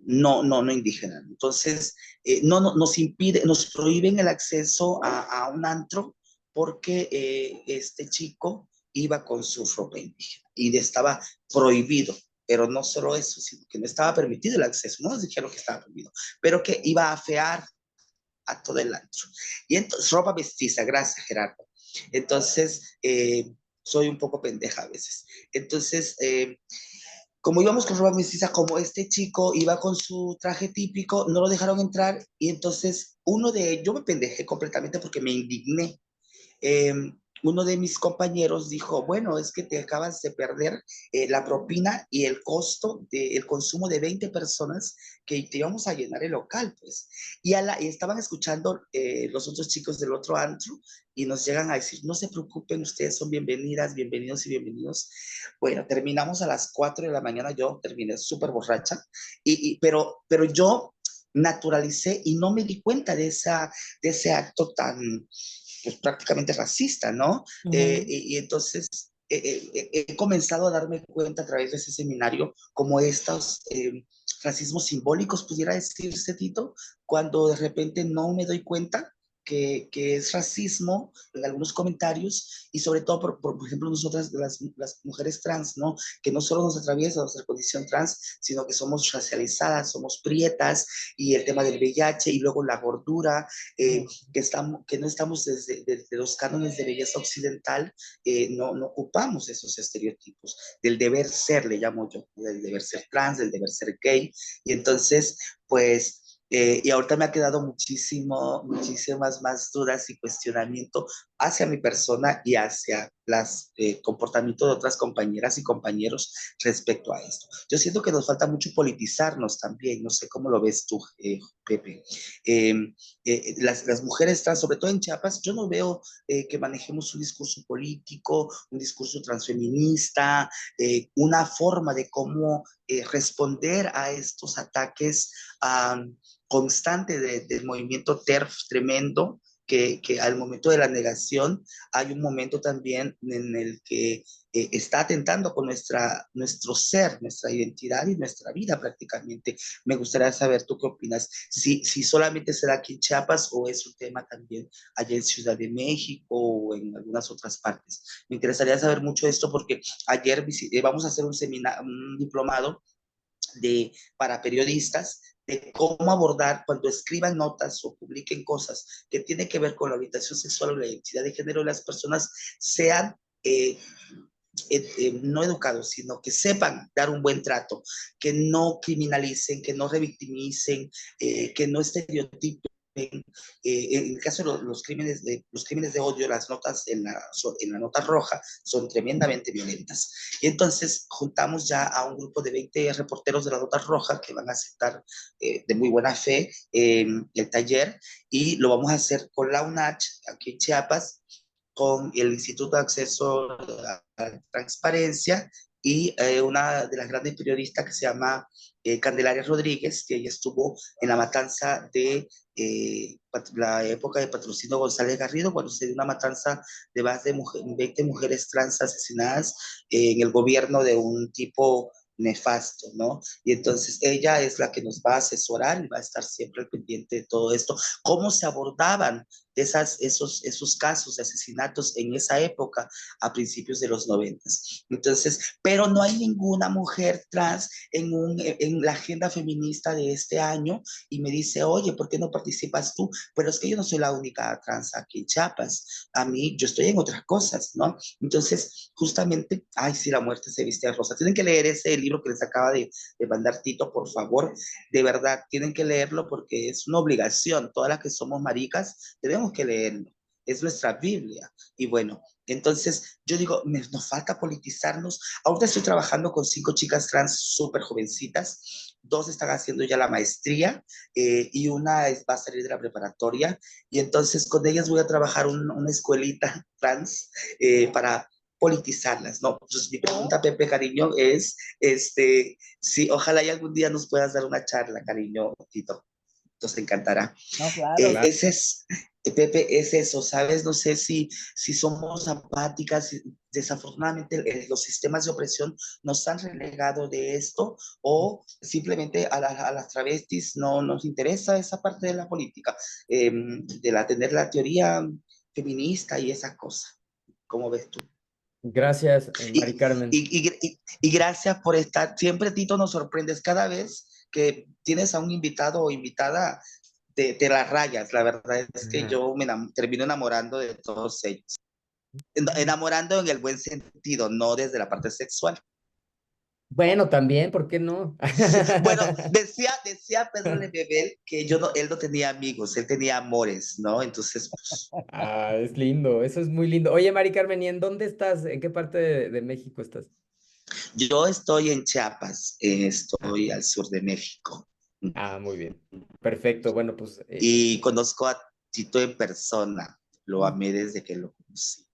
no indígena. Entonces, nos prohíben el acceso a un antro porque este chico iba con su ropa indígena y estaba prohibido. Pero no solo eso, sino que no estaba permitido el acceso. No nos dijeron que estaba prohibido, pero que iba a afear a todo el antro. Y entonces, ropa mestiza, gracias Gerardo. Entonces, soy un poco pendeja a veces. Entonces, como íbamos con ropa mestiza, como este chico iba con su traje típico, no lo dejaron entrar y entonces yo me pendejé completamente porque me indigné. eh, Uno de mis compañeros dijo, bueno, es que te acabas de perder la propina y el costo del consumo de 20 personas que te íbamos a llenar el local, pues. Y estaban escuchando los otros chicos del otro antro y nos llegan a decir, no se preocupen, ustedes son bienvenidas, bienvenidos y bienvenidos. Bueno, terminamos a las 4 de la mañana, yo terminé súper borracha, pero yo naturalicé y no me di cuenta de ese acto tan pues, prácticamente racista, ¿no? Y entonces he comenzado a darme cuenta a través de ese seminario como estos racismos simbólicos, pudiera decirse, Tito, cuando de repente no me doy cuenta que es racismo en algunos comentarios y sobre todo, por ejemplo, nosotras, las mujeres trans, ¿no? Que no solo nos atraviesa nuestra condición trans, sino que somos racializadas, somos prietas y el tema del VIH y luego la gordura, que no estamos desde los cánones de belleza occidental, no ocupamos esos estereotipos del deber ser, le llamo yo, del deber ser trans, del deber ser gay, y entonces, pues, y ahorita me ha quedado muchísimas más dudas y cuestionamiento hacia mi persona y hacia los comportamientos de otras compañeras y compañeros respecto a esto. Yo siento que nos falta mucho politizarnos también, no sé cómo lo ves tú, Pepe. Eh, las mujeres trans, sobre todo en Chiapas, yo no veo que manejemos un discurso político, un discurso transfeminista, una forma de cómo responder a estos ataques constantes del movimiento TERF tremendo que al momento de la negación hay un momento también en el que está atentando con nuestro ser, nuestra identidad y nuestra vida prácticamente. Me gustaría saber tú qué opinas, si solamente será aquí en Chiapas o es un tema también allá en Ciudad de México o en algunas otras partes. Me interesaría saber mucho esto porque ayer vamos a hacer un seminario, un diplomado para periodistas de cómo abordar cuando escriban notas o publiquen cosas que tienen que ver con la orientación sexual o la identidad de género de las personas, sean no educados, sino que sepan dar un buen trato, que no criminalicen, que no revictimicen, que no estereotipen. En el caso de los crímenes de odio, las notas en la nota roja son tremendamente violentas. Y entonces juntamos ya a un grupo de 20 reporteros de la nota roja que van a aceptar de muy buena fe el taller, y lo vamos a hacer con la UNACH aquí en Chiapas, con el Instituto de Acceso a la Transparencia y una de las grandes periodistas que se llama Candelaria Rodríguez, que ella estuvo en la matanza de la época de Patrocinio González Garrido, cuando se dio una matanza de más de 20 mujeres trans asesinadas en el gobierno de un tipo nefasto, ¿no? Y entonces ella es la que nos va a asesorar y va a estar siempre al pendiente de todo esto. ¿Cómo se abordaban esos casos de asesinatos en esa época, a principios de los 90? Entonces, pero no hay ninguna mujer trans en la agenda feminista de este año, y me dice, oye, ¿por qué no participas tú? Pero es que yo no soy la única trans aquí en Chiapas. A mí, yo estoy en otras cosas, ¿no? Entonces, justamente, ay, sí, la muerte se viste de rosa. Tienen que leer ese libro que les acaba de mandar Tito, por favor. De verdad, tienen que leerlo porque es una obligación. Todas las que somos maricas, tenemos que leerlo. Es nuestra Biblia. Y bueno, entonces yo digo, nos falta politizarnos. Ahorita estoy trabajando con 5 chicas trans súper jovencitas. 2 están haciendo ya la maestría y una va a salir de la preparatoria. Y entonces con ellas voy a trabajar una escuelita trans para politizarlas, ¿no? Entonces mi pregunta, Pepe, cariño, es, sí, ojalá y algún día nos puedas dar una charla, cariño, Tito. Nos encantará. No, claro. Ese es, Pepe, es eso, ¿sabes? No sé si somos apáticas, desafortunadamente los sistemas de opresión nos han relegado de esto, o simplemente a las travestis no nos interesa esa parte de la política, tener la teoría feminista y esa cosa. ¿Cómo ves tú? Gracias, Mari Carmen. Y gracias por estar. Siempre, Tito, nos sorprendes cada vez que tienes a un invitado o invitada, te las rayas. La verdad es que yo termino enamorando de todos ellos. Enamorando en el buen sentido, no desde la parte sexual. Bueno, también, ¿por qué no? Bueno, decía Pedro Lemebel que él no tenía amigos, él tenía amores, ¿no? Entonces, pues, Es lindo, eso es muy lindo. Oye, Mari Carmen, ¿y en dónde estás? ¿En qué parte de México estás? yo estoy en Chiapas, estoy al sur de México. Muy bien. Perfecto. Bueno, pues. Y conozco a Tito en persona, lo amé desde que lo conocí.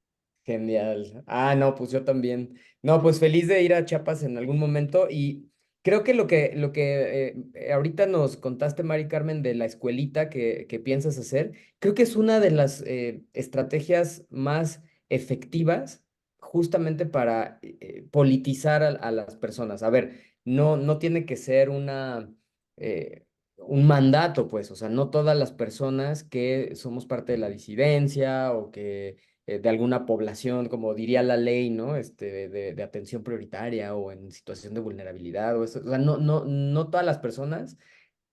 Genial. No, pues yo también. No, pues feliz de ir a Chiapas en algún momento, y creo que lo que ahorita nos contaste, Mari Carmen, de la escuelita que piensas hacer, creo que es una de las estrategias más efectivas justamente para politizar a las personas. A ver, no tiene que ser un mandato, pues, o sea, no todas las personas que somos parte de la disidencia o que de alguna población, como diría la ley, ¿no? De atención prioritaria o en situación de vulnerabilidad o eso. O sea, no todas las personas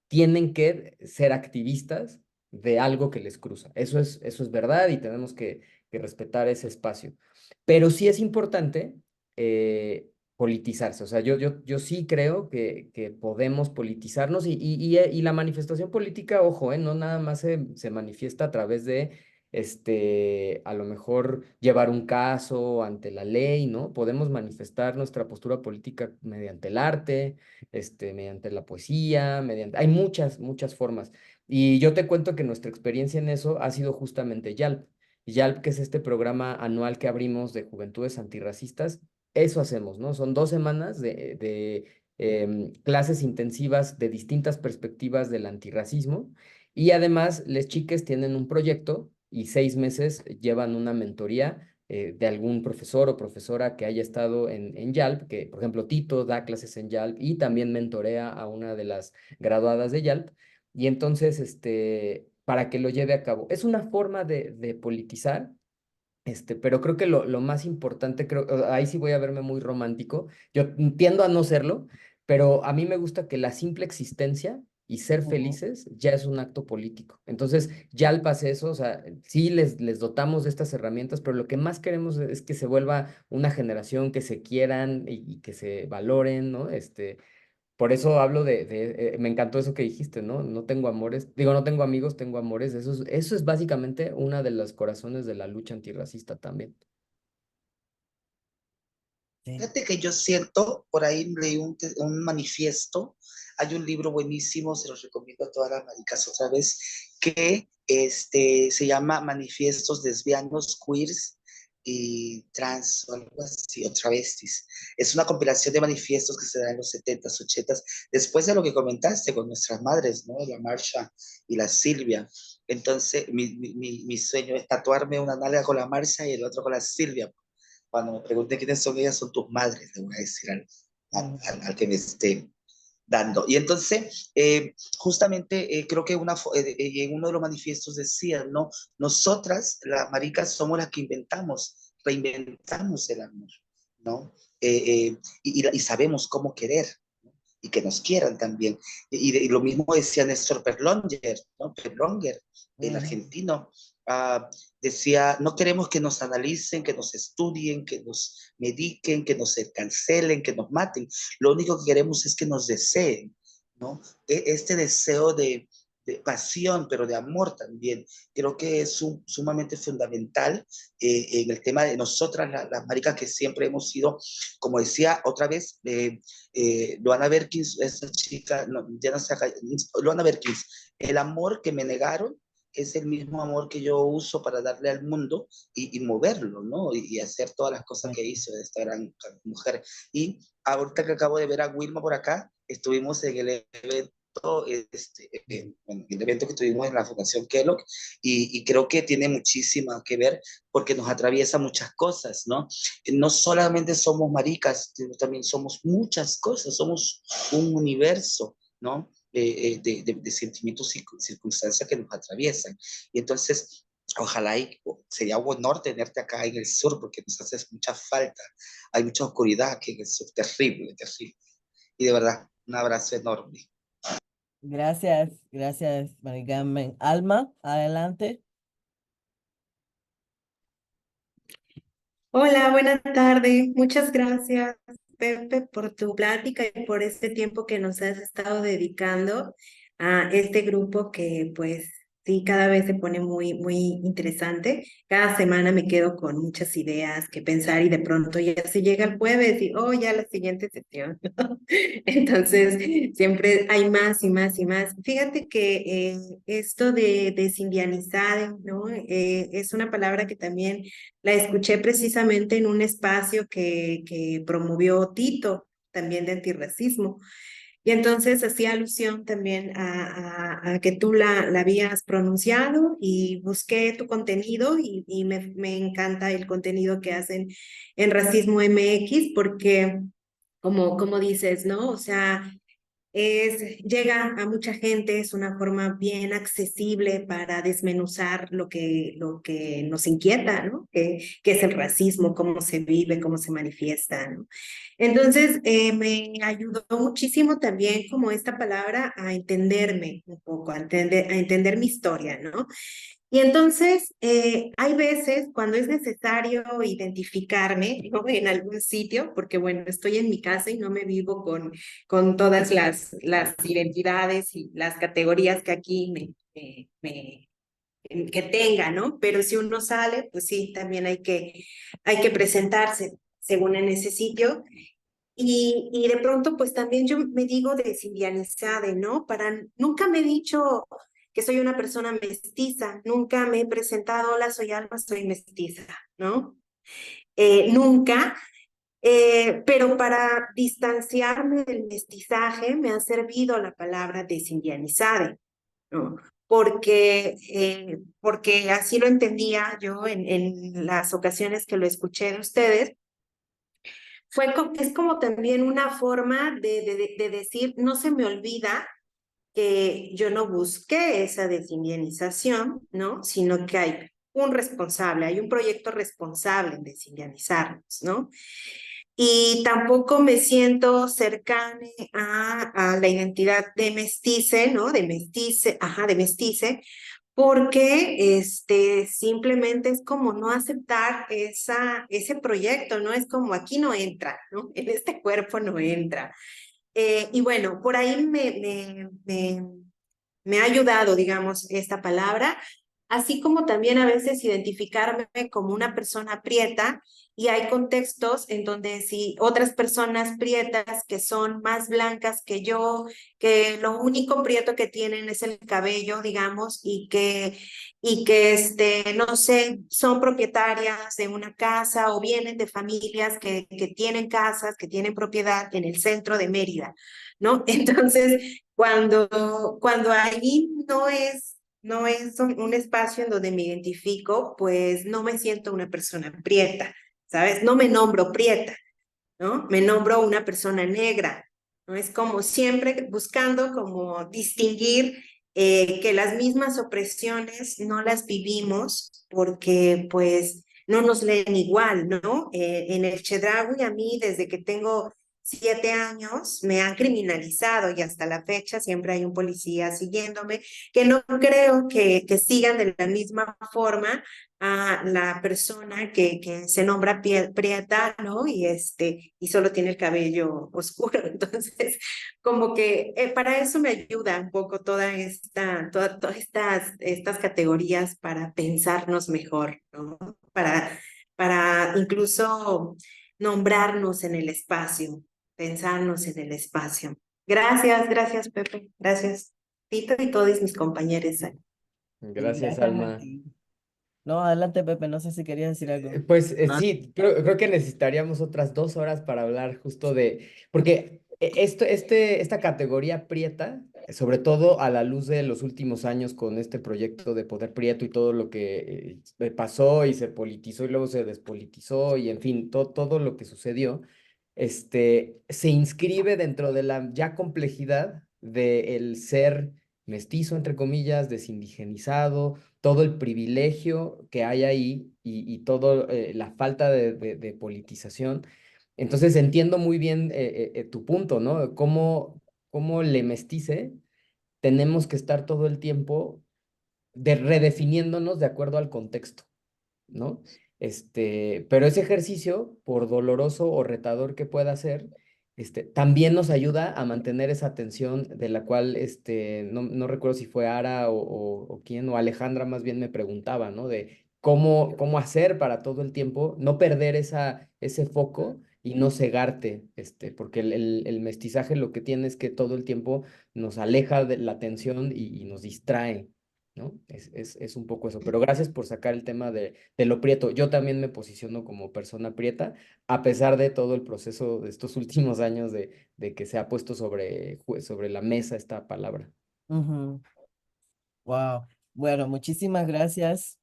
tienen que ser activistas de algo que les cruza. Eso es verdad y tenemos que respetar ese espacio. Pero sí es importante politizarse. O sea, yo sí creo que podemos politizarnos y la manifestación política, ojo, no nada más se manifiesta a través de a lo mejor llevar un caso ante la ley, ¿no? Podemos manifestar nuestra postura política mediante el arte, mediante la poesía, hay muchas formas. Y yo te cuento que nuestra experiencia en eso ha sido justamente YALP. YALP, que es este programa anual que abrimos de Juventudes Antirracistas, eso hacemos, ¿no? Son 2 semanas de clases intensivas de distintas perspectivas del antirracismo, y además les chiques tienen un proyecto y 6 meses llevan una mentoría de algún profesor o profesora que haya estado en YALP, que por ejemplo Tito da clases en YALP y también mentorea a una de las graduadas de YALP, y entonces, para que lo lleve a cabo. Es una forma de politizar, pero creo que lo más importante, ahí sí voy a verme muy romántico, yo tiendo a no serlo, pero a mí me gusta que la simple existencia y ser Ujú. felices ya es un acto político. Entonces, ya al pase eso, o sea, sí les dotamos de estas herramientas, pero lo que más queremos es que se vuelva una generación que se quieran y que se valoren, ¿no? Por eso hablo me encantó eso que dijiste, ¿no? No tengo amores, digo, no tengo amigos, tengo amores. Eso es básicamente una de los corazones de la lucha antirracista también. Sí. Fíjate que yo siento, por ahí leí un manifiesto, hay un libro buenísimo, se los recomiendo a todas las maricas otra vez, que se llama Manifiestos Lesbianos, Queers y Trans, o algo así, o Travestis. Es una compilación de manifiestos que se dan en los 70s, 80s, después de lo que comentaste con nuestras madres, ¿no? La Marsha y la Silvia. Entonces, mi sueño es tatuarme una nalga con la Marsha y el otro con la Silvia. Cuando me pregunte quiénes son ellas, son tus madres, le voy a decir al que me esté dando. Y entonces, justamente creo que en uno de los manifiestos decía, ¿no? Nosotras, las maricas, somos las que reinventamos el amor, ¿no? Y sabemos cómo querer, ¿no? Y que nos quieran también. Y lo mismo decía Néstor Perlonger, ¿no? Perlonger, el argentino. Decía, no queremos que nos analicen, que nos estudien, que nos mediquen, que nos cancelen, que nos maten. Lo único que queremos es que nos deseen, ¿no? Este deseo de pasión, pero de amor también, creo que es sumamente fundamental en el tema de nosotras, las maricas que siempre hemos sido, como decía otra vez, Luana Berkins, esa chica, no, ya no sé, Luana Berkins, el amor que me negaron es el mismo amor que yo uso para darle al mundo y moverlo, ¿no? Y hacer todas las cosas que hizo esta gran mujer. Y ahorita que acabo de ver a Wilma por acá, estuvimos en el evento, bueno, el evento que tuvimos en la Fundación Kellogg, y creo que tiene muchísimo que ver porque nos atraviesa muchas cosas, ¿no? No solamente somos maricas, sino también somos muchas cosas, somos un universo, ¿no? De sentimientos y circunstancias que nos atraviesan. Y entonces, ojalá sería un honor tenerte acá en el sur porque nos haces mucha falta. Hay mucha oscuridad aquí en el sur, terrible, terrible. Y de verdad, un abrazo enorme. Gracias, Mari Carmen. Alma, adelante. Hola, buenas tardes. Muchas gracias, Pepe, por tu plática y por este tiempo que nos has estado dedicando a este grupo que, pues, sí, cada vez se pone muy, muy interesante. Cada semana me quedo con muchas ideas que pensar y de pronto ya se llega el jueves y, oh, ya la siguiente sesión. Entonces, siempre hay más y más y más. Fíjate que esto de sindianizar, ¿no? Es una palabra que también la escuché precisamente en un espacio que promovió Tito, también de antirracismo. Y entonces hacía alusión también a que tú la habías pronunciado y busqué tu contenido y me encanta el contenido que hacen en Racismo MX porque, como dices, ¿no? O sea, llega a mucha gente, es una forma bien accesible para desmenuzar lo que nos inquieta, ¿no? Que es el racismo, cómo se vive, cómo se manifiesta, ¿no? Entonces, me ayudó muchísimo también como esta palabra a entenderme un poco, a entender mi historia, ¿no? Y entonces, hay veces cuando es necesario identificarme, ¿no? En algún sitio, porque bueno, estoy en mi casa y no me vivo con todas las identidades y las categorías que aquí que tenga, ¿no? Pero si uno sale, pues sí, también hay que presentarse según en ese sitio. Y de pronto, pues también yo me digo desindianizada, ¿no? Nunca me he dicho que soy una persona mestiza, nunca me he presentado, hola, soy Alma, soy mestiza, ¿no? Nunca, pero para distanciarme del mestizaje me ha servido la palabra desindianizada, ¿no? porque así lo entendía yo en las ocasiones que lo escuché de ustedes. Es como también una forma de decir, no se me olvida que yo no busqué esa desindianización, ¿no? Sino que hay un responsable, hay un proyecto responsable en desindianizarnos, ¿no? Y tampoco me siento cercana a la identidad de mestice, ¿no? De mestice, ajá, de mestice, porque simplemente es como no aceptar ese proyecto, ¿no? Es como aquí no entra, ¿no? En este cuerpo no entra. Y bueno, por ahí me ha ayudado, digamos, esta palabra, así como también a veces identificarme como una persona prieta, y hay contextos en donde si otras personas prietas que son más blancas que yo, que lo único prieto que tienen es el cabello, digamos, y que no sé, son propietarias de una casa o vienen de familias que tienen casas, que tienen propiedad en el centro de Mérida, ¿no? Entonces, cuando allí no es un espacio en donde me identifico, pues no me siento una persona prieta, ¿sabes? No me nombro prieta, ¿no? Me nombro una persona negra, ¿no? Es como siempre buscando como distinguir que las mismas opresiones no las vivimos porque pues no nos leen igual, ¿no? En el Chedraui a mí desde que tengo 7 años me han criminalizado y hasta la fecha siempre hay un policía siguiéndome, que no creo que sigan de la misma forma a la persona que se nombra prieta, ¿no? Y solo tiene el cabello oscuro. Entonces, como que para eso me ayuda un poco todas estas categorías para pensarnos mejor, ¿no? Para incluso nombrarnos en el espacio, pensarnos en el espacio. Gracias, Pepe. Gracias, Tito y todos mis compañeros. Sí, Gracias, gracias a Alma. ti. No, adelante, Pepe, no sé si querías decir algo. Pues sí, creo que necesitaríamos otras 2 horas para hablar justo de, porque esta categoría prieta, sobre todo a la luz de los últimos años con este proyecto de Poder Prieto y todo lo que pasó y se politizó y luego se despolitizó y en fin, todo lo que sucedió, se inscribe dentro de la ya complejidad del ser mestizo, entre comillas, desindigenizado, todo el privilegio que hay ahí y todo la falta de politización. Entonces entiendo muy bien tu punto, ¿no? Cómo le mestice tenemos que estar todo el tiempo redefiniéndonos de acuerdo al contexto, ¿no? Pero ese ejercicio, por doloroso o retador que pueda ser, también nos ayuda a mantener esa tensión de la cual, no recuerdo si fue Ara o quién, o Alejandra más bien me preguntaba, ¿no? De cómo hacer para todo el tiempo no perder ese foco y no cegarte, porque el mestizaje lo que tiene es que todo el tiempo nos aleja de la atención y nos distrae. ¿No? Es un poco eso, pero gracias por sacar el tema de lo prieto. Yo también me posiciono como persona prieta, a pesar de todo el proceso de estos últimos años de que se ha puesto sobre la mesa esta palabra. Wow. Bueno, muchísimas gracias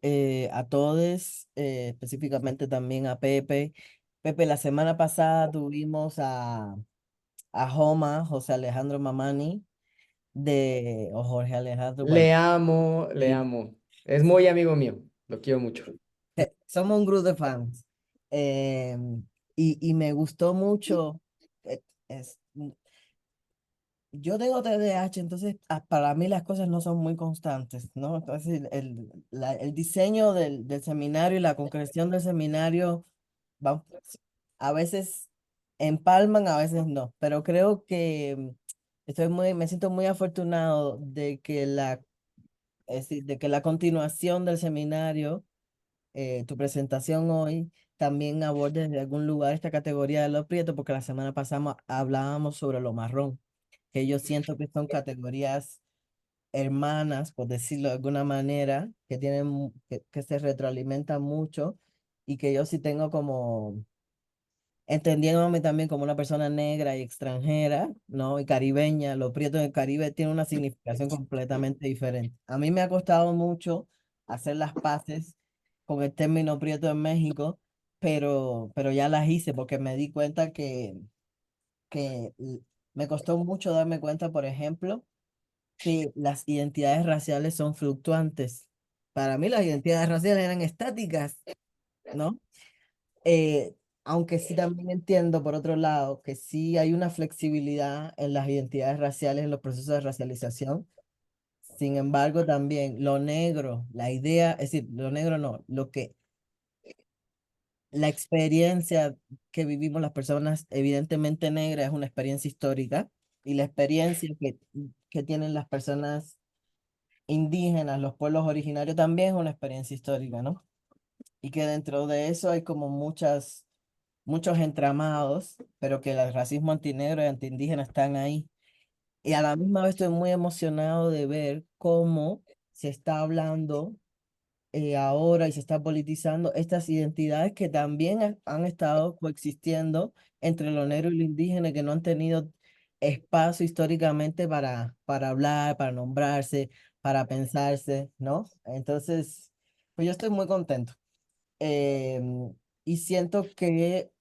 a todos, específicamente también a Pepe. Pepe, la semana pasada tuvimos a José Alejandro Mamani, o Jorge Alejandro, Le amo, le amo. Es muy amigo mío, lo quiero mucho. somos un grupo de fans. Y me gustó mucho. eh, es- yo tengo TDAH, entonces para mí las cosas no son muy constantes, ¿no? Entonces el diseño del seminario y la concreción del seminario va, a veces empalman, a veces no, pero creo que me siento muy afortunado es decir, de que la continuación del seminario, tu presentación hoy, también aborde de algún lugar esta categoría de los prietos, porque la semana pasada hablábamos sobre lo marrón, que yo siento que son categorías hermanas, por decirlo de alguna manera, que se retroalimentan mucho y que yo sí tengo como entendiéndome también como una persona negra y extranjera, ¿no? Y caribeña, los prietos del Caribe tienen una significación completamente diferente. A mí me ha costado mucho hacer las paces con el término prieto en México, pero ya las hice porque me di cuenta que me costó mucho darme cuenta, por ejemplo, que las identidades raciales son fluctuantes. Para mí las identidades raciales eran estáticas, ¿no? Eh, Aunque sí también entiendo, por otro lado, que sí hay una flexibilidad en las identidades raciales, en los procesos de racialización. Sin embargo, también lo negro, la idea, es decir, lo negro no, la experiencia que vivimos las personas evidentemente negras es una experiencia histórica y la experiencia que tienen las personas indígenas, los pueblos originarios también es una experiencia histórica, ¿no? Y que dentro de eso hay como muchos entramados, pero que el racismo antinegro y antiindígena están ahí. Y a la misma vez estoy muy emocionado de ver cómo se está hablando ahora y se está politizando estas identidades que también han estado coexistiendo entre lo negro y lo indígena, que no han tenido espacio históricamente para hablar, para nombrarse, para pensarse, ¿no? Entonces, pues yo estoy muy contento. Y siento que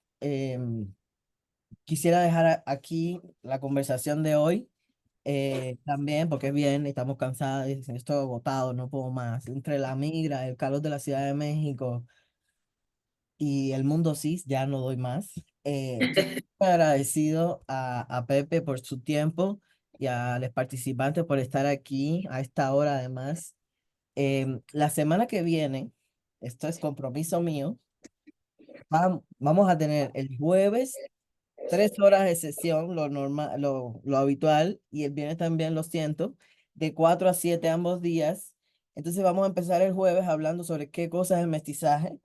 quisiera dejar aquí la conversación de hoy también, porque es bien, estamos cansados, estoy agotado, no puedo más. Entre la migra, el calor de la Ciudad de México y el mundo cis, ya no doy más. Estoy muy agradecido a Pepe por su tiempo y a los participantes por estar aquí a esta hora además. La semana que viene, esto es compromiso mío, vamos a tener el jueves 3 horas de sesión, lo normal, lo habitual, y el viernes también lo siento, de 4 a 7 ambos días. Entonces vamos a empezar el jueves hablando sobre qué cosa es el mestizaje.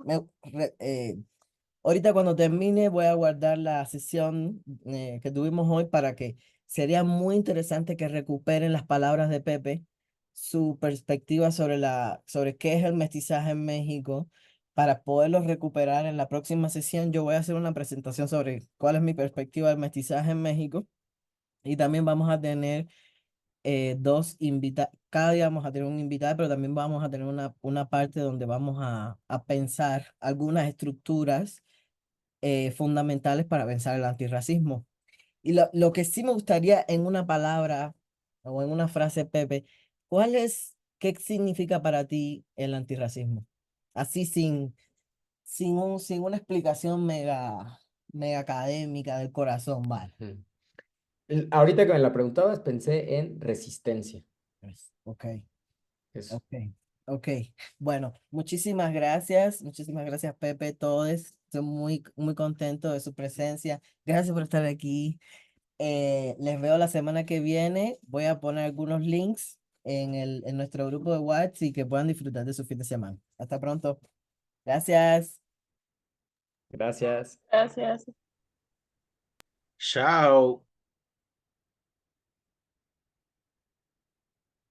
Ahorita cuando termine voy a guardar la sesión que tuvimos hoy para que sería muy interesante que recuperen las palabras de Pepe, su perspectiva sobre qué es el mestizaje en México, para poderlos recuperar en la próxima sesión. Yo voy a hacer una presentación sobre cuál es mi perspectiva del mestizaje en México y también vamos a tener dos invitados, cada día vamos a tener un invitado, pero también vamos a tener una parte donde vamos a pensar algunas estructuras fundamentales para vencer el antirracismo. Y lo que sí me gustaría en una palabra o en una frase, Pepe, qué significa para ti el antirracismo? Así sin una explicación mega académica del corazón, ¿vale? Ujú. Ahorita que me la preguntabas, pensé en resistencia. Pues, ok, Eso. ok, ok. Bueno, muchísimas gracias, Pepe, todos. Estoy muy, muy contento de su presencia. Gracias por estar aquí. Les veo la semana que viene. Voy a poner algunos links en nuestro grupo de WhatsApp y que puedan disfrutar de su fin de semana. Hasta pronto. Gracias. Gracias. Gracias. Chao.